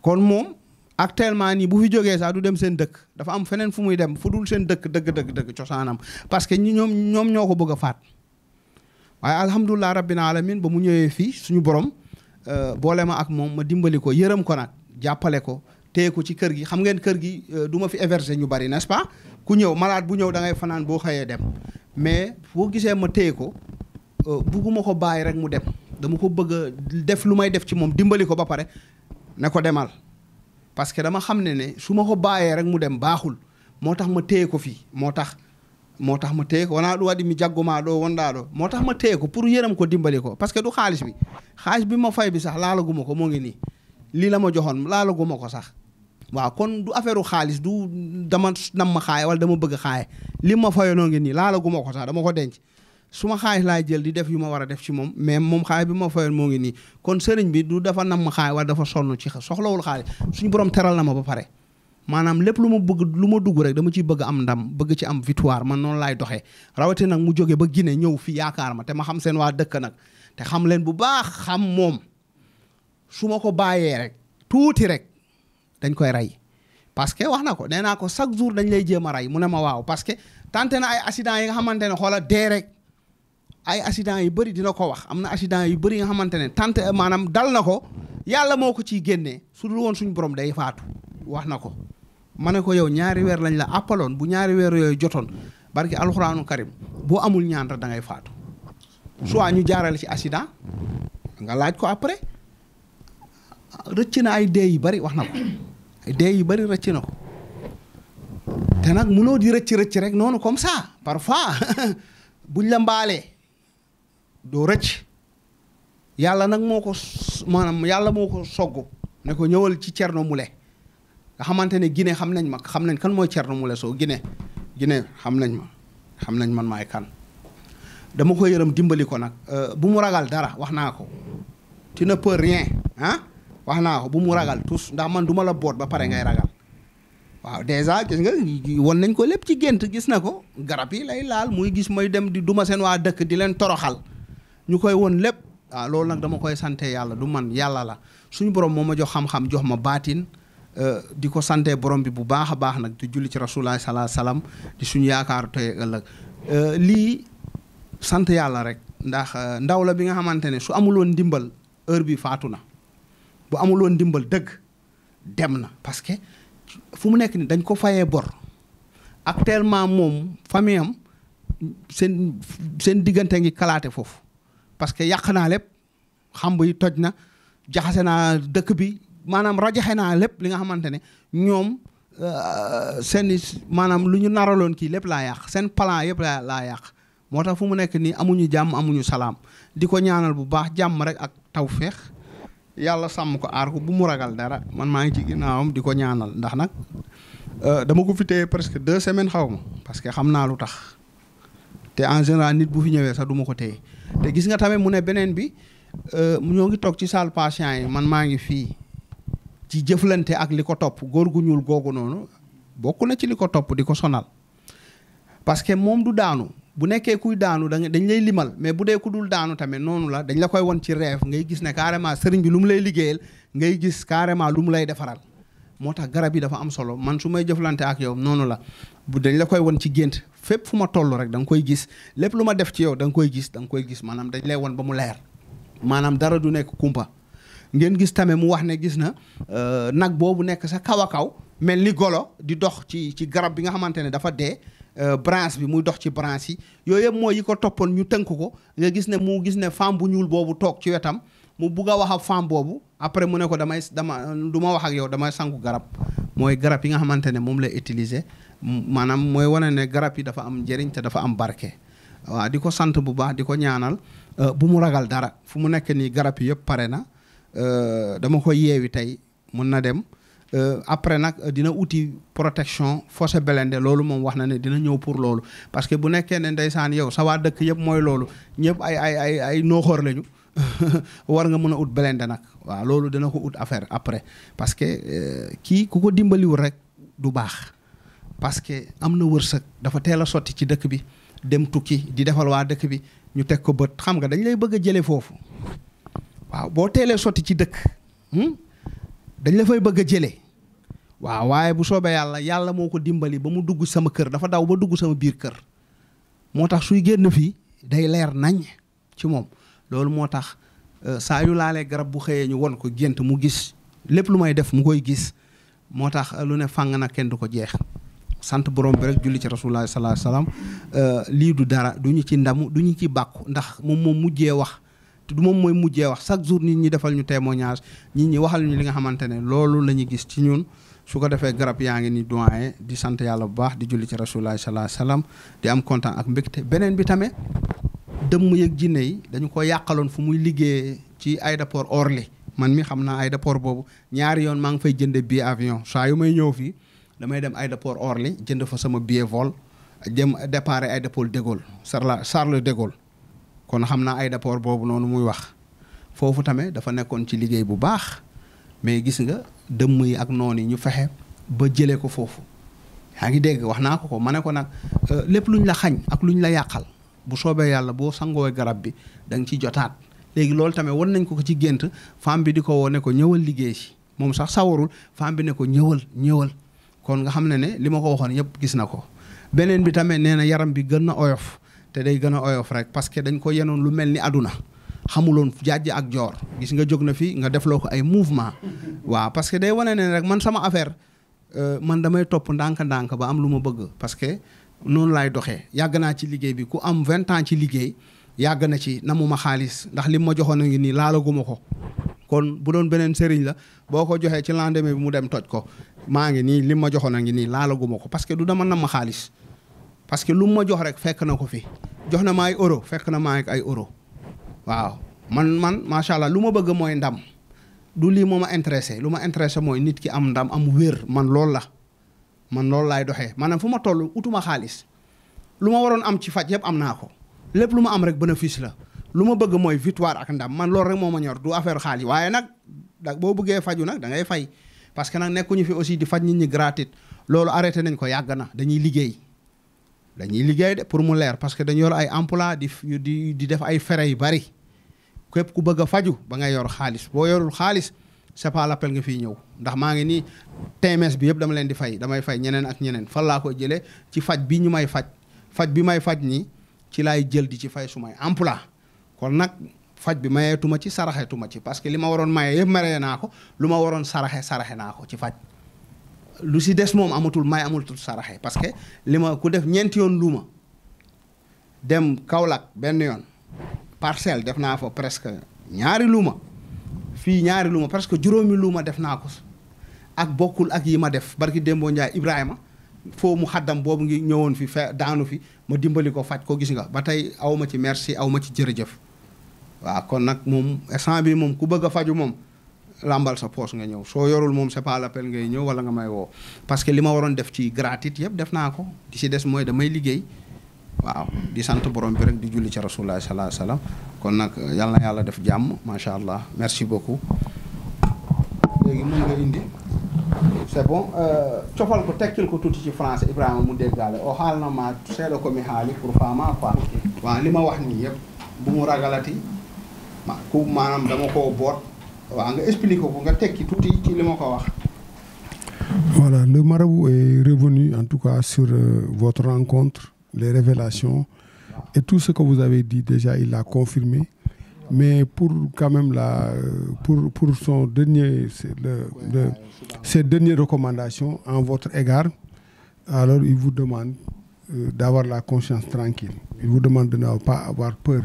kon moom actuellement nii bu fi jógee sax du dem seen dëkk dafa am feneen fu muy dem fu dul seen dëkk dëgg cosaanam parce que ñoom ñoo ko bëgg a faat waaye alhamdulilah rabbil alamin ba mu ñëwee fii suñu borom boole ma ak moom ma dimbali ko yërëm ko nag jàppale ko téye ko ci kër gi xam ngeen kër gi du ma fi héberger ñu bari n'est-ce pas ku ñëw malade bu ñëw da ngay fanaan boo xëyee dem mais boo gisee ma téye ko bugguma ko bàyyi rek mu dem dama ko bëgg a def lu may def ci moom dimbali ko ba pare ne ko demal parce que dama xam ne su ma ko bàyyee rek mu dem baaxul moo tax ma téye ko fii moo tax ma téye ko wonaa du waɗi mi jaggumaa ɗo wonɗaa ɗo moo tax ma téye ko pour yërëm ko dimbali ko parce que du xaalis bi ma fay bi sax laalaguma ko moo ngi nii lii la ma joxoon laalaguma ko sax waaw kon du affaire u xaalis du dama nam ma xaaye wala dama bëgg xaaye li ma fayonoo ngi nii laalaguma ko sax dama ko denc su ma xaalis laay jël di def yu ma war a def ci moom mais moom xaalis bi ma fayoon moo ngi nii kon sëriñ bi du dafa nam ma xaaye wala dafa sonn ci soxlawul xaalis suñu borom teral na ma ba pare maanaam lépp lu ma dugg rek dama ciy bëgg am ndam bëgg ci am victoire man noonu laay doxee rawati nag mu jóge ba Guinée ñëw fi yaakaar ma te ma xam seen waa dëkk nag te xam leen bu baax xam moom su ma ko bàyyee rek tuuti rek dañ koy rey parce que wax na ko nee naa ko chaque jour dañ lay jéem a rey mu ne ma waaw parce que tante na ay accident yi nga xamante ne xoola dee rek ay accident yu bëri dina ko wax am na accident yu bëri nga xamante ne tante maanaam dal na ko yàlla moo ko ciy génnee su dul woon suñu borom day faatu wax na ko ma ne ko yow 2 weer lañ la appaloon bu 2 weer yooyu jotoon barki alxuraanu karim boo amul ñaan rek da ngay faatu soit ñu jaarale ci accident nga laaj ko après rëcc na ay dee yu bari wax na ko ay dee yu bari rëcc na ko te nag munoo di rëcc rek noonu comme ça parfois buñ la mbaalee doo rëcc yàlla nag moo ko maanaam yàlla moo ko sogg ne ko ñëwal ci Thierno Moule nga xamante ne Guinée xam nañ kan mooy Thierno Moule Sow Guinée xam nañ man maay kan dama ko yërëm dimbali ko nag bu mu ragal dara wax naa ko tu ne peux rien wax naa ko bu mu ragal tous ndax man duma la boot ba pare ngay ragal waaw déjà gis nga won nañ ko lépp ci gént gis na ko garab yi lay laal muy gis may dem di duma seen waa dëkk di leen toroxal ñu koy won lépp waaw loolu nag dama koy sante yàlla du man yàlla la suñu borom moo ma jox xam-xam jox ma baatin di ko sante borom bi bu baax a baax nag di julli ci rasulullah sallallahu alayhi wasallam di suñu yaakaaru tey ëllëg lii sant yàlla rek ndax ndaw la bi nga xamante ne su amuloon ndimbal heure bi faatu na bu amuloon ndimbal dëgg dem na parce que fu mu nekk ni dañ ko fayee bor actuellement moom famille am seen diggante ngi kalaate foofu parce que yàq naa lépp xamb yi toj na jaxase naa dëkk bi maanaam rajaxe naa lépp li nga xamante ne ñoom seen maanaam lu ñu naraloon kii lépp laa yàq seen plan yëpp laa yàq moo tax fu mu nekk nii amuñu jàmm amuñu salaam di ko ñaanal bu baax jàmm rek ak tawféex yàlla sàmm ko aar ko bu mu ragal dara man maa ngi ci ginnaawam di ko ñaanal ndax nag dama ko fi téye presque 2 semaines xaw ma parce que xam naa lu tax te en général nit bu fi ñëwee sax du ma ko téye te gis nga tamit mu ne beneen bi ñoo ngi toog ci salle patient yi man maa ngi fii ci jëflante ak li ko topp góor gu ñuul googu noonu bokk na ci li ko topp di ko sonal parce que moom du daanu bu nekkee kuy daanu dañ lay limal mais bu dee ku dul daanu tamit noonu la dañ la koy won ci rêve ngay gis ne carrément sëriñ bi lu mu lay liggéeyal ngay gis carrément lu mu lay defaral moo tax garab yi dafa am solo man su may jëflante ak yow noonu la bu dañ la koy won ci gént fépp fu ma toll rek da nga koy gis lépp lu ma def ci yow da nga koy gis maanaam dañ lay won ba mu leer maanaam dara du nekk kumpa ngeen gis tamit mu wax ne gis na nag boobu nekk sa kaw a kaw mel ni golo di dox ci garab bi nga xamante ne dafa dee branche bi muy dox ci branche yi yooyu yëpp mooy yi ko toppoon ñu tënk ko nga gis ne femme bu ñuul boobu toog ci wetam mu bugg a wax ak femme boobu après mu ne ko du ma wax ak yow damay sangu garab mooy garab yi nga xamante ne moom lay utiliser maanaam mooy wane ne garab yi dafa am njëriñ te dafa am barke waaw di ko sant bu baax di ko ñaanal bu mu ragal dara fu mu nekk nii garab yi yëpp pare na dama ko yeewi tey mun na dem après nag dina uti protection fossé Belende loolu moom wax na ne dina ñëw pour loolu parce que bu nekkee ne ndeysaan yow sa waa dëkk yëpp mooy loolu ñëpp ay nooxoor lañu war nga mën a ut Belende nag waaw loolu dina ko ut affaire après parce que kii ku ko dimbaliwul rek du baax parce que am na wërsëg dafa teel a sotti ci dëkk bi dem tukki di defal waa dëkk bi ñu teg ko bët xam nga dañ lay bëgg a jëlee foofu waaw boo teelee sotti ci dëkk dañ la fay bëgg a jëlee waaw waaye bu soobee yàlla moo ko dimbali ba mu dugg sama kër dafa daw ba dugg sama biir kër moo tax suy génn fii day leer nañ ci moom loolu moo tax saa yu laalee garab bu xëyee ñu won ko gént mu gis lépp lu may def mu koy gis moo tax lu ne fàng na kenn du ko jeex sant borom bi rek julli ci rasulullah sallallahu alayhi wasallam lii du dara du ñu ci ndamu du ñu ci bàkku ndax moom mujjee wax te du moom mooy mujjee wax chaque jour nit ñi defal ñu témoignage nit ñi waxal ñu li nga xamante ne loolu la ñu gis ci ñun su ko defee garab yaa ngi ni doyen di sant yàlla bu baax di julli ci rasulullah sallallahu alayhi wasallam di am kontaan ak mbégte beneen bi tamit dëmm yeeg jinne yi dañu ko yàqaloon fu muy liggéey ci aéroport Orly man mi xam naa aéroport boobu ñaari yoon maa ngi fay jënde billet avion saa yu may ñëw fii damay dem aéroport Orly jënd fa sama billet vol dem départ aéroport de Gaulle Charles de Gaulle kon xam naa aéroport boobu noonu muy wax foofu tamit dafa nekkoon ci liggéey bu baax mais gis nga dëmm yi ak noonu yi ñu fexe ba jëlee ko foofu yaa ngi dégg wax naa ko ma ne ko nag lépp luñ la xañ ak luñ la yàqal bu soobee yàlla boo sangoo garab bi da nga ci jotaat léegi loolu tamit wan nañ ko ci gént femme bi di ko woo ne ko ñëwal liggéey si moom sax sawarul femme bi ne ko ñëwal kon nga xam ne li ma ko waxoon yëpp gis na ko beneen bi tamit nee na yaram bi gën na oyof te day gën a oyof rek parce que dañ ko yenoon lu mel ni aduna xamuloon jaajj ak joor gis nga jóg na fi nga defloo ko ay mouvement waaw parce que day wane ne rek man sama affaire man damay topp ndànk-ndànk ba am lu ma bëgg parce que noonu laay doxee yàgg naa ci liggéey bi ku am 20 ans ci liggéey yàgg na ci namuma xaalis ndax li ma joxoon a ngi nii laalaguma ko kon bu doon beneen sëriñ la boo ko joxee ci lendemain bi mu dem toj ko maa ngi nii li ma joxoon a ngi nii laalaguma ko parce que du dama nam ma xaalis parce que lu ma jox rek fekk na ko fi jox na ma ay euro fekk na maa ay euro waaw man macha allah lu ma bëgg mooy ndam du lii moo ma intéressé lu ma intéressé mooy nit ki am ndam am wér man loolu laay doxee maanaam fu ma toll utuma xaalis lu ma waroon am ci faj yëpp am naa ko lépp lu ma am rek bénéfice la lu ma bëgg mooy victoire ak ndam man loolu rek moo ma ñor du affaire xaalis waaye nag boo bëggee faju nag da ngay fay parce que nag nekkuñu fi aussi di faj nit ñi gratuit loolu arrêté nañ ko yàgg na dañuy liggéey de pour mu leer parce que dañu yor ay emploi di def ay frais yu bari képp ku bëgg a faju ba ngay yor xaalis boo yorul xaalis c'est pas l'appel nga fiy ñëw ndax maa ngi nii TMS bi yëpp dama leen di fay damay fay ñeneen ak ñeneen fan laa koy jëlee ci faj bi ñu may faj bi may faj nii ci laay jël di ci fay su may emploi kon nag faj bi mayeetuma ci saraxeetuma ci parce que li ma waroon maye yëpp mayee naa ko lu ma waroon saraxe naa ko ci faj lu si des moom amatul saraxe parce que li ma ku def ñeenti yoon luuma dem Kaolack benn yoon Parcelles def naa fa presque ñaari luuma fii ñaari luuma presque juróomi luuma def naa ko ak bokkul ak yi ma def barki Dembo Ndiaye Ibrahima foo mu xaddam boobu ngi ñëwoon fi daanu fi ma dimbali ko faj ko gis nga ba tey aw ma ci merci aw ma ci jërëjëf waaw kon nag moom instant bi moom ku bëgg a faju moom lambal sa poos nga ñëw soo yorul moom c'est pas l'appel ngay ñëw wala nga may woo parce que li ma waroon def ci gratuit yëpp def naa ko di si des mooy damay liggéey waaw di sant borom bi rek di julli ci rasulullah sallallahu alayhi wasallam kon nag yal na yàlla def jàmm macha allah merci beaucoup léegi mën nga indi c'est bon cofal ko tekkil ko tuuti ci français Ibrahima mu déggaale o xaal na ma seeɗa ko mi haali pour fama quoi waaw li ma wax nii yëpp bu mu ragalati ku maanaam dama koo boot waaw nga expliqué ko nga tekki tuuti ci li ma ko wax. Voilà, le marabout est revenu en tout cas sur votre rencontre, les révélations et tout ce que vous avez dit déjà, il l'a confirmé. Mais pour quand même pour son dernier, ses dernières recommandations en votre égard, alors il vous demande d'avoir la conscience tranquille. Il vous demande de ne pas avoir peur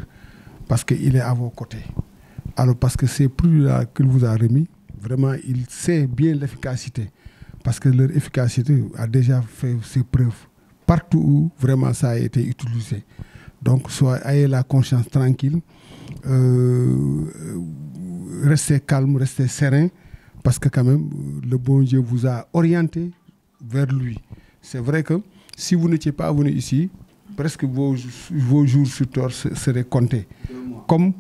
parce qu'il est à vos côtés. Alors parce que ces produits-là qu'il vous a remis, vraiment, il sait bien l'efficacité. Parce que leur efficacité a déjà fait ses preuves. Partout où vraiment ça a été utilisé. Donc, ayez la conscience tranquille. Restez calme, restez serein. Parce que quand même, le bon Dieu vous a orienté vers lui. C'est vrai que si vous n'étiez pas venu ici, presque vos jours sur terre seraient comptés. Comme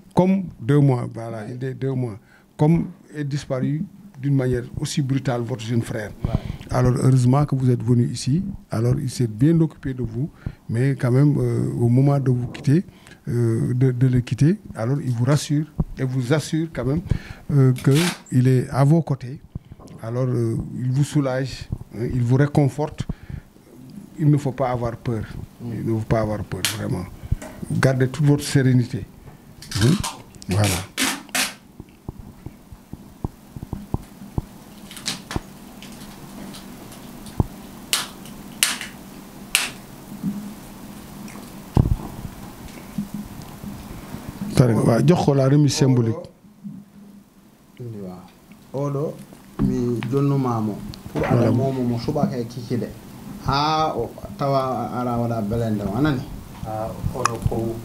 2 mois, voilà, il est 2 mois. Comme est disparu d'une manière aussi brutale votre jeune frère. Ouais. Alors heureusement que vous êtes venu ici. Alors il s'est bien occupé de vous. Mais quand même, au moment de vous quitter, de le quitter, alors il vous rassure et vous assure quand même qu'il est à vos côtés. Alors il vous soulage, hein, il vous réconforte. Il ne faut pas avoir peur. Il ne faut pas avoir peur, vraiment. Gardez toute votre sérénité. Voilà. waaw jox ko la remise symbolique. waaw oɗo mi jonnumamo pour aɗa momomo subaka e kikide ha o tawa ara waɗa belende o anani oɗo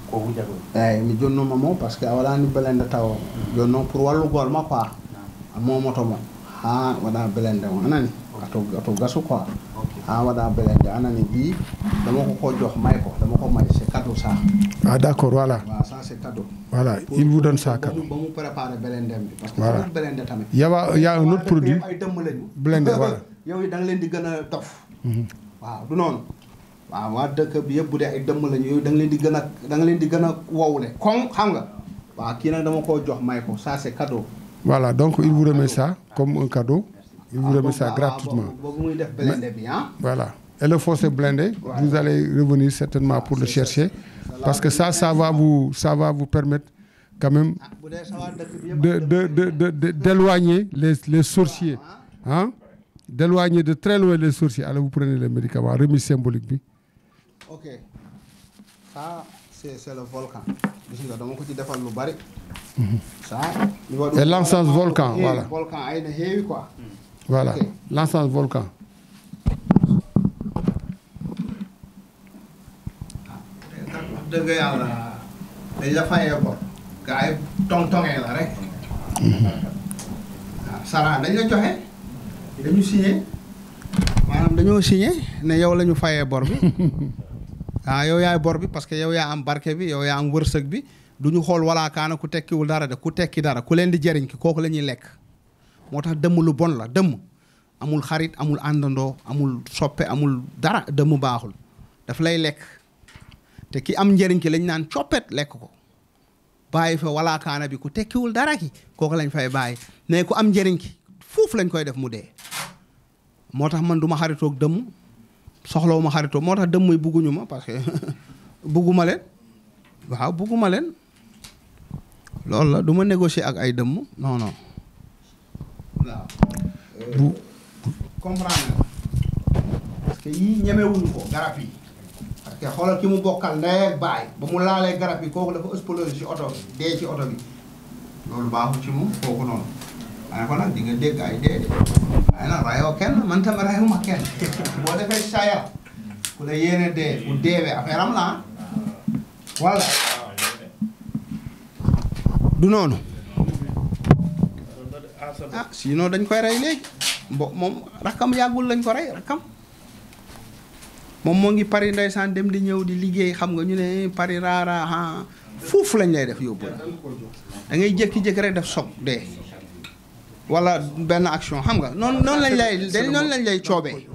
ko wujago eyyi mi jonnumamo par ce que a waɗani belende taw joni noon pour wallugol ma quoi a momotomo ha waɗa belende o anani ato gasu quoi ha waɗa belende anani bi dama ko jox may ko dama ko may c'est cadeau ça. Ah d'accord, voilà. Voilà, ça c'est cadeau. Voilà, il vous donne ça cadeau. Bon, vous préparez belendem bi parce que voilà. Belende tamit. Il y a un autre produit. Ay dëmm lañu. Blende voilà. yow da nga leen di gën a dof. waaw du noonu. waaw waa dëkk bi yëpp bu dee ay dëmm lañu yow da nga leen di gën a wowle kon xam nga. waaw kii nag dama koo jox may ko ça c'est cadeau. Voilà, donc il vous remet ça comme un cadeau. Il vous remet ça gratuitement. Voilà. Et le fossé blindé, vous allez revenir certainement pour le chercher. Parce que ça va vous permettre quand même d'éloigner les sorciers. Hein? D'éloigner de très loin les sorciers. Alors vous prenez les médicaments, remise symbolique. Ok. Ça, c'est le volcan. Et l'encens volcan, voilà. Voilà, okay. L'encens volcan. dëgg yàlla dañ la fayee bor gars yi tongtongee la rek waaw Sara dañ la joxe dañu signé maanaam dañoo signé ne yow la ñu fayee bor bi waaw yow yaay bor bi parce que yow yaa am barke bi yow yaa am wërsëg bi du ñu xool walaakaana ku tekkiwul dara de ku tekki dara ku leen di jëriñ ki kooku la ñuy lekk moo tax dëmm lu bon la dëmm amul xarit amul àndandoo amul soppe amul dara dëmm baaxul daf lay lekk te ki am njëriñ ki lañ naan coppet lekk ko bàyyi fa walaakaana bi ku tekkiwul dara ki kooku lañ fay bàyyi mais ku am njëriñ ki foofu lañ koy def mu dee moo tax man du ma xaritoog dëmm soxlawu ma xaritoog moo tax dëmm yi bugguñu ma parce que bugguma leen waaw bugguma leen loolu la du ma négocier ak ay dëmm non non waaw bu comprendre parce que yii ñemewuñu ko garab yi parce que xoolal ki mu bokkal ndey ak baay ba mu laalee garab yi kooku dafa explosé ci oto bi dee ci oto bi loolu baaxul ci moom kooku noonu ma ne ko nag di nga dégg ay dee de waaye nag rayoo kenn man tam rayuma kenn boo defee sa yaram ku la yéene dee bu deewee affaire am la walla du noonu ah sinon dañ koy rey léegi moom rakkam yàggul lañ ko rey rakkam moom moo ngi Paris ndeysaan dem di ñëw di liggéey xam nga ñu ne Paris raara foofu lañ lay def yóbbu la da ngay jékki-jékki rek def soog dee wala benn action xam nga noonu lañ lay coobee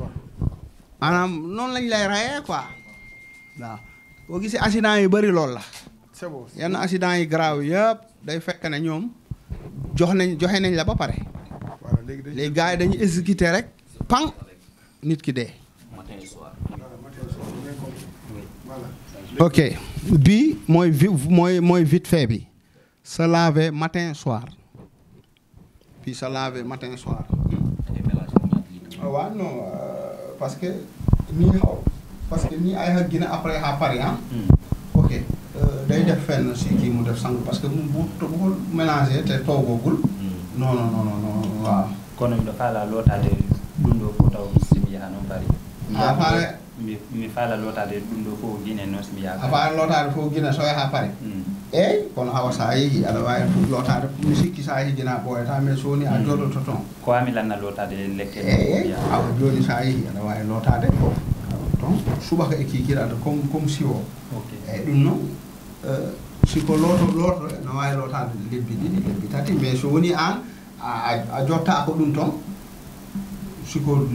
maanaam noonu lañ lay rayee quoi waaw boo gisee accident yu bëri loolu la yenn accident yi grave yëpp day fekk ne ñoom joxe nañ la ba pare les gars yi dañuy exécuter rek pang nit ki dee ok bii mooy vite fait bi se laver matin soir puis se laver matin soir waaw non parce que nii ay xa gina après xa pari ok day def fenn si kii mu def sang parce que bu ko mélangé te toogoogul non waaw kono miɗo faala lootade ɗum ɗo fof taw simi yaha noon pari mi faala lootade ɗum ɗo fof guine noon simi yaha a faala lootade fof guine so yaha pari eyyi kono hawa sa yeehi aɗa wawi lootade mi sikki sa yeehi guina ɓooyata mais so woni a jooɗoto toon ko ami lanna lootade lekke eyyi awa joni sa yeehi aɗa wawi lootade toon subaka e kikiraɗa comme siwo eyyi ɗum noon siko looto no wawi lootade lebbi ɗiɗi lebbi tati mais so woni an a jotta ko ɗum toon siko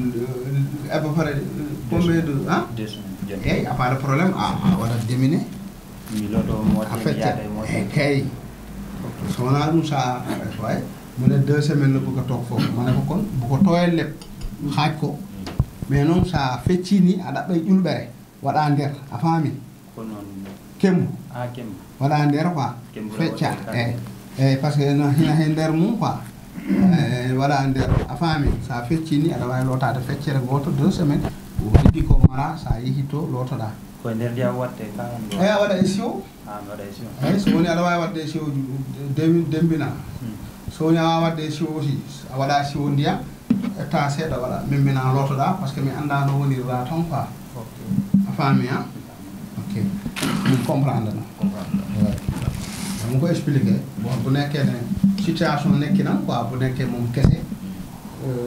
à peu près combien de eyyi a pas de problème a waɗat déminé a fecce kay so wona ɗum sa way mune 2 semaines no buka took foof mane ko kon boko toye lepp haaj ko mais noon sa feccini a ɗaɓɓay ƴulɓere waɗa nder a faami kembu waɗa nder quoi fecca eyyi par ce que no hina he nder mum quoi waɗa nder a faami sa feccini aɗa wawi lootade feccere goto 2 semaines o heddi ko mara sa yeehi to lootoɗa koye nder ndiyam watte eyyi a waɗa e siwo eyyi so woni aɗa wawi wadde e siwo dembina so woni a wawi wadde e siwo aussi a waɗa siwo ndiyam etta seeɗa waɗa memmina lootoɗa par ce que mi anda no wonirra toon quoi a faami ok min comprendre no dama ko expliqué bon bu nekkee ne situation nekki na quoi bu nekkee moom kese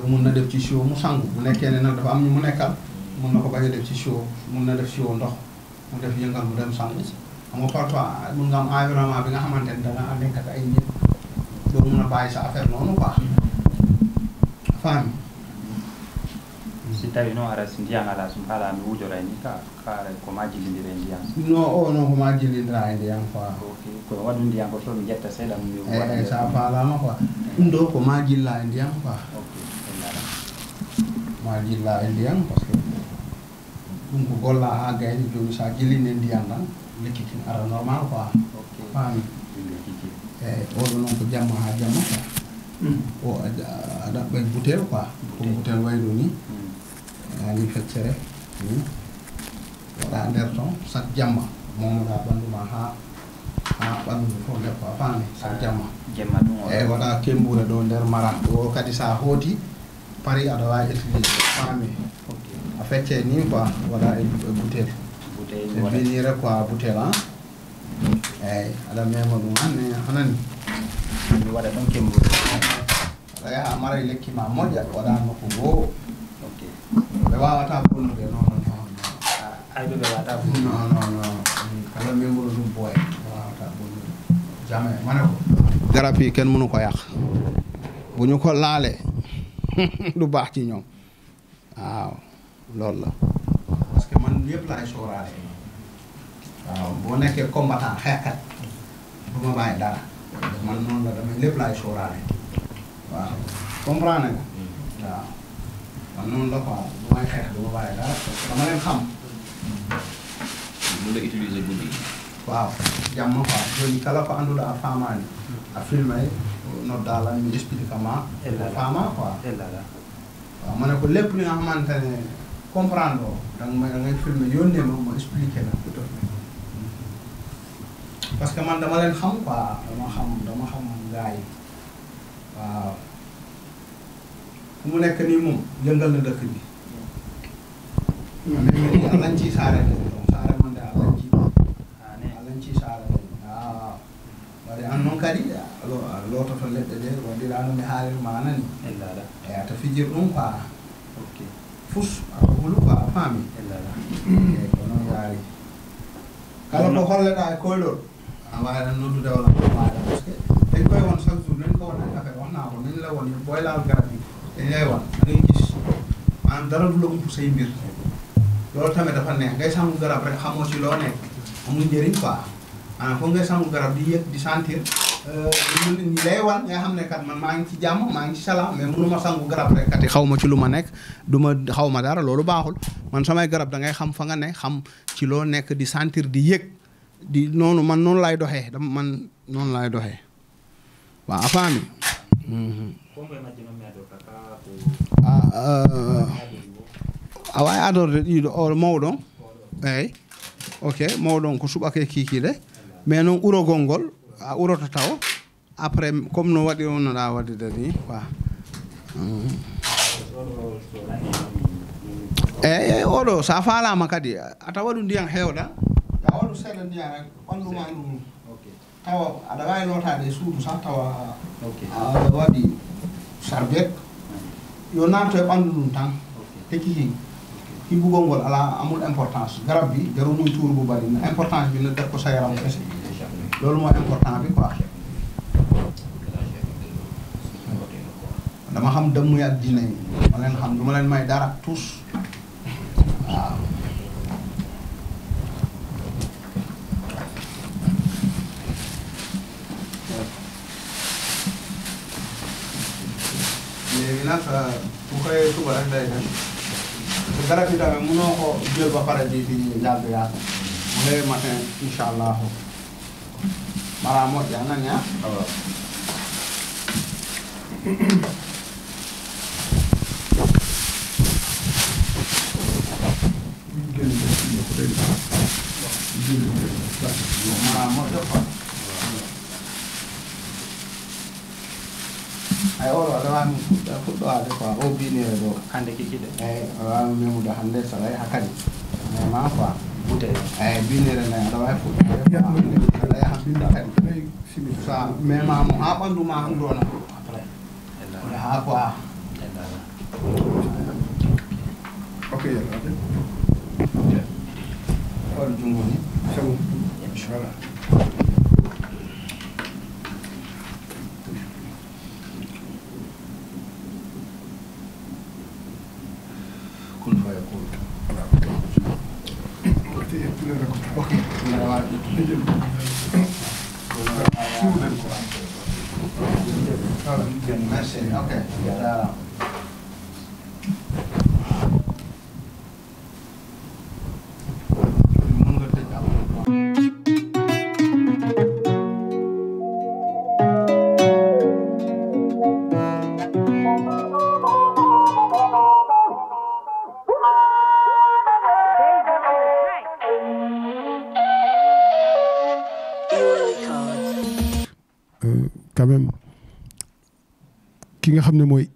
mun na def ci siwo mu sangu bu nekkee ne nag dafa am ñu mu nekkal mun na ko bañ a def ci siwo mun na def siwo ndox mu def yëngal mu dem sangu xam nga parfois mun nga am environnement bi nga xamante ne da nga nekk ak ay nit doo mun a bàyyi sa affaire noonu quoi faami si tawi noon ara si ndiyan ala sum haala mi wuujora ni ka ko ma jillindira e ndiyan non ko ma jillindira e ndiyan quoi ko waɗu ndiyan ko to mi ƴetta seeɗa mi eyyi sa faalama quoi ɗum ɗo ko ma jilla e ndiyan quoi ma jilla e ndiyan par ce que ɗum ko golla ha gayni joni sa jillini e ndiyan tan lekki kin ara normal quoi faami eyyi oɗo noon ko jamma ha jamma quoi o a ɗaɓɓay bouteille quoi ko bouteille wayno ni ani feccere waɗa nder toon sak jamma momoɗa ɓandu ma ha ɓandu fof deppa faami sak jamma eyyi waɗa kembure ɗo nder mara o kadi sa hooti pari aɗa wawi utilisé faami a fecce ni quoi waɗa e bouteille e vinire quoi bouteille eyyi aɗa mema ɗum hanani mi waɗa ɗon kembure aɗa yaha mara e lekki ma moƴƴa waɗa nokku goo ɓe wawata bonnude non ayɓe ɓe wawata non kala membuɗo ɗum boye ɓe wawata bonnude jamais mane ko garab yi kenn mënu ko yàq bu ñu ko laale du baax ci ñoom waaw loolu la parce que man yëpp laay sóoraale waaw boo nekkee combattant xeexkat du ma bàyyi dara man noonu la damay lépp laay sóoraale waaw comprendre nga waaw man noonu la quoi du may xeex du ma bàyyi dara dama leen xam mun la utiliser guddi waaw jàmm quoi joni kala ko anduɗa a famani a filmay noddala mi explique ma fama quoi waaw ma ne ko lépp li nga xamante ne comprendre o da ngay filmer yónnee ma expliqué la parce que man dama leen xam quoi dama xam gars yi waaw fu mu nekk nii moom yëngal na dëkk bi. lañ ciy saare saare man de lañ ciy saare waaw waɗi an noon kadi loototo leɗɗe ɗe waɗiraano mi haalirma nani eyata fijir ɗum quoi fus hulu quoi a faami eyi ko noon yaari kala ko holleɗa e koyɗol a wawiɗan noddude walla maɗa par ce que dañ koy won chaque jour nañ ko won ay affaire wax naa ko nañ la won booy laal garab yi dañ lay won da ngay gis maanaam dara du la ump say mbir loolu tamit dafa neex ngay sangu garab rek xamoo ci loo nekk amul njëriñ quoi maanaam foog ngay sangu garab di yëg di sentir ñi lay wan nga xam ne kat man maa ngi ci jàmm maa ngi ci salaam mais mënu ma sangu garab rek kat xaw ma ci lu ma nekk du ma xaw ma dara loolu baaxul man samay garab da ngay xam fa nga ne xam ci loo nekk di sentir di yëg di noonu man noonu laay doxee dama man noonu laay doxee waaw afaami a wawi adorde ɗiɗo o mawɗon eyyi ok mawɗon ko suɓake kikiɗe mais noon urogol ngol a uroto taw après comme no waɗi onnoɗa waɗide ni quoi eyyi oɗo sa falama kadi a tawa ɗum ndiyan hewɗa a waɗu seeɗa ndiyan rek ɓanduma ɗum tawa aɗa wawi lotade e suudu sa tawa a waɗi sarbet yo natto e ɓandu ɗum tan tekki hibbugol ngol ala amul importance garab bi jaru muy tuur bu bari importance bi na def ko sa yaram kese loolu mooy important bi quoi dama xam dëmm yi ak jinne yi ma leen xam du ma leen may dara tous waaw léegi nag bu koy suba rek day dem garab yi tamit mënoo ko jël ba pare di yàgg yaatu mu lay matin incha allahu balaa moo jaa na ñaa ay oro aɗa wawi fuɗɗoade quoi o binire ɗo hande kikiɗe eyyi aɗa wawi memude hande so wayi hakkadi mema quoi bouteille eyyi binire nayi aɗa wawi fuɗɗode aɗa yaha binde kadi sa memamo ha ɓandu ma ɗum ɗona après ha quoi ok on jungo ni c'est bon inchallah Merci. Ok. Quand même ki nga xam ne mooy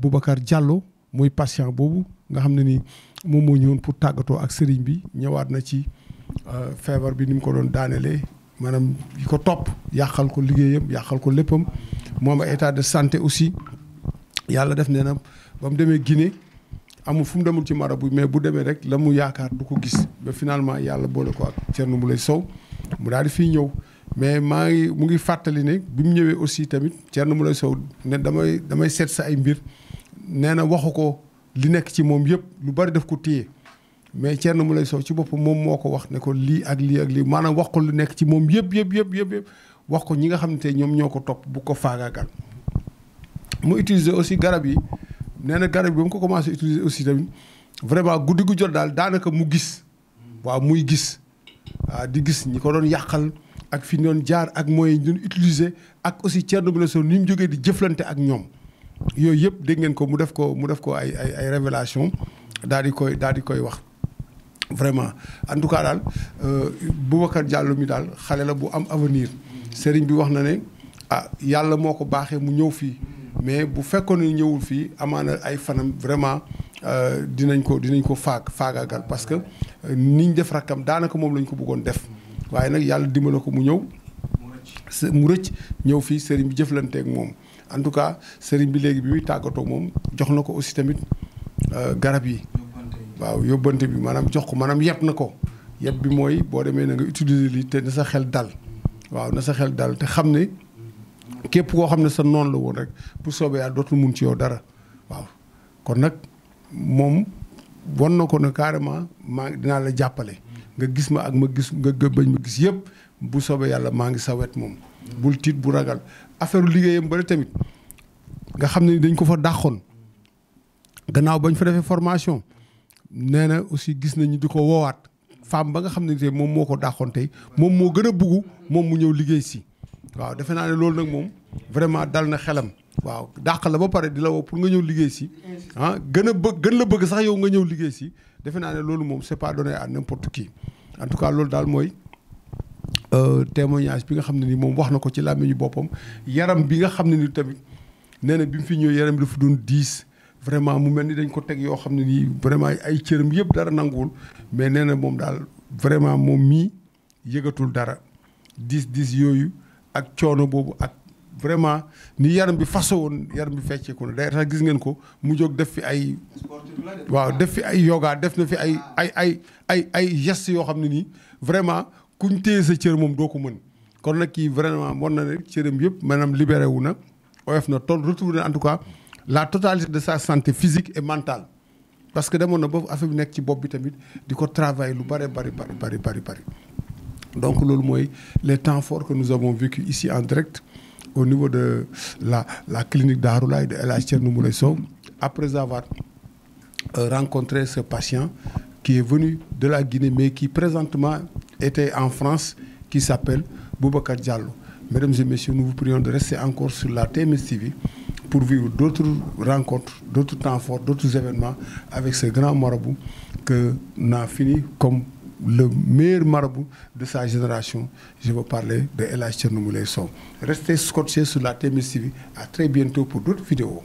Boubacar Diallo muy patient boobu nga xam ne ni moom moo ñëwoon pour tàggatoo ak sëriñ bi ñëwaat na ci feebar bi ni mu ko doon daanelee maanaam yi ko topp yàqal ko liggéeyam yàqal ko léppam moom état de santé aussi yàlla def nee na ba mu demee Guinée amul fu mu demul ci marabu mais bu demee rek la mu yaakaar du ko gis ba finalement yàlla boole ko ak Thierno Moulay Sow mu daal di fiy ñëw. mais mu ngi fàttali ne bi mu ñëwee aussi tamit Thierno Moulay Sow ne damay seet sa ay mbir nee na waxu ko li nekk ci moom yëpp lu bari daf ko téye mais Thierno Moulay Sow ci boppam moom moo ko wax ne ko lii ak lii ak lii maanaam wax ko lu nekk ci moom yëpp wax ko ñi nga xam ne tey ñoom ñoo ko topp bu ko faagaagal. mu utiliser aussi garab yi nee na garab yi ba mu ko commencé utiliser aussi tamit vraiment guddi gu jot daal daanaka mu gis waaw muy gis waaw di gis ñi ko doon yàqal. ak fi doon jaar ak moyens yi ñu utiliser ak aussi Thierno Moulay Sow ni mu jógee di jëflante ak ñoom yooyu yëpp dégg ngeen ko mu def ko ay révélation daal di koy wax vraiment en tout cas daal Boubacar Diallo mi daal xale la bu am avenir sëriñ bi wax na ne yàlla moo ko baaxee mu ñëw fii mais bu fekkoon ne ñëwul fii amaana ay fanam vraiment dinañ ko faagaagal parce que niñ def rakkam daanaka moom lañ ko bëggoon def waaye nag yàlla dimbali ko mu ñëw mu rëcc ñëw fii sëriñ bi jëflanteeg moom en tout cas sëriñ bi léegi bi muy tàggatoo moom jox na ko aussi tamit garab yi waaw yóbbante bi maanaam jox ko maanaam yeb na ko yeb bi mooy boo demee na nga utiliser lii te na sa xel dal waaw na sa xel dal te xam ne képp koo xam ne sa noonu la woon rek bu soobee yàlla dootul mun ci yow dara waaw kon nag moom won na ko ne carrément dinaa la jàppale nga gis ma ak ma gis nga bañ ma gis yëpp bu soobee yàlla maa ngi sa wet moom bul tiit bu ragal affaire liggéeyam bari tamit nga xam ne dañ ko fa dàqoon gannaaw bañ fa defee formation nee na aussi gis nañu di ko woowaat femme ba nga xam ne tey moom moo ko dàqoon tey moom moo gën a buggu moom mu ñëw liggéey si waaw defe naa ne loolu nag moom vraiment dal na xelam waaw dàq la ba pare di la woo pour nga ñëw liggéey si gën la bëgg sax yow nga ñëw liggéey si defe naa ne loolu moom c'est pas donné à n'importe qui en tout cas loolu daal mooy témoignage bi nga xam ne ni moom wax na ko ci làmmiñu boppam yaram bi nga xam ne ni tamit nee na bi mu fi ñëw yaram bi dafa doon diis vraiment mu mel ni dañ ko teg yoo xam ne nii vraiment ay cëram yëpp dara nanguwul mais nee na moom daal vraiment moom mii yëgatul dara diis yooyu ak coono boobu ak vraiment ni yaram bi façon woon yaram bi fecceeku na day tax gis ngeen ko mu jóg def fi ay waaw def fi ay yoga def na fi ay gestes yoo xam ne nii vraiment kuñ téye sa cër moom doo ko mën kon nag kii vraiment mën na ne cëram yëpp maanaam libéré wu na oyof na toll retrouvé na en tout cas la totalité de sa santé physique et mentale parce que demoon na ba affaire bi nekk ci bopp bi tamit di ko travailler lu bari donc loolu mooy les temps forts que nous avons vécu ici en direct au niveau de la clinique Darou Laye de El Hadj Thierno Moulé Sow après avoir rencontré ce patient qui est venu de la Guinée mais qui présentement était en France qui s'appelle Boubacar Diallo. Mesdames et messieurs, nous vous prions de rester encore sur la TMS TV pour vivre d'autres rencontres, d'autres temps forts, d'autres événements avec ce grand marabout que nous a fini comme le meilleur marabout de sa génération. Je veux parler de El Hadj Thierno Moulé Sow. Restez scotchés sur la TMS TV. À très bientôt pour d'autres vidéos.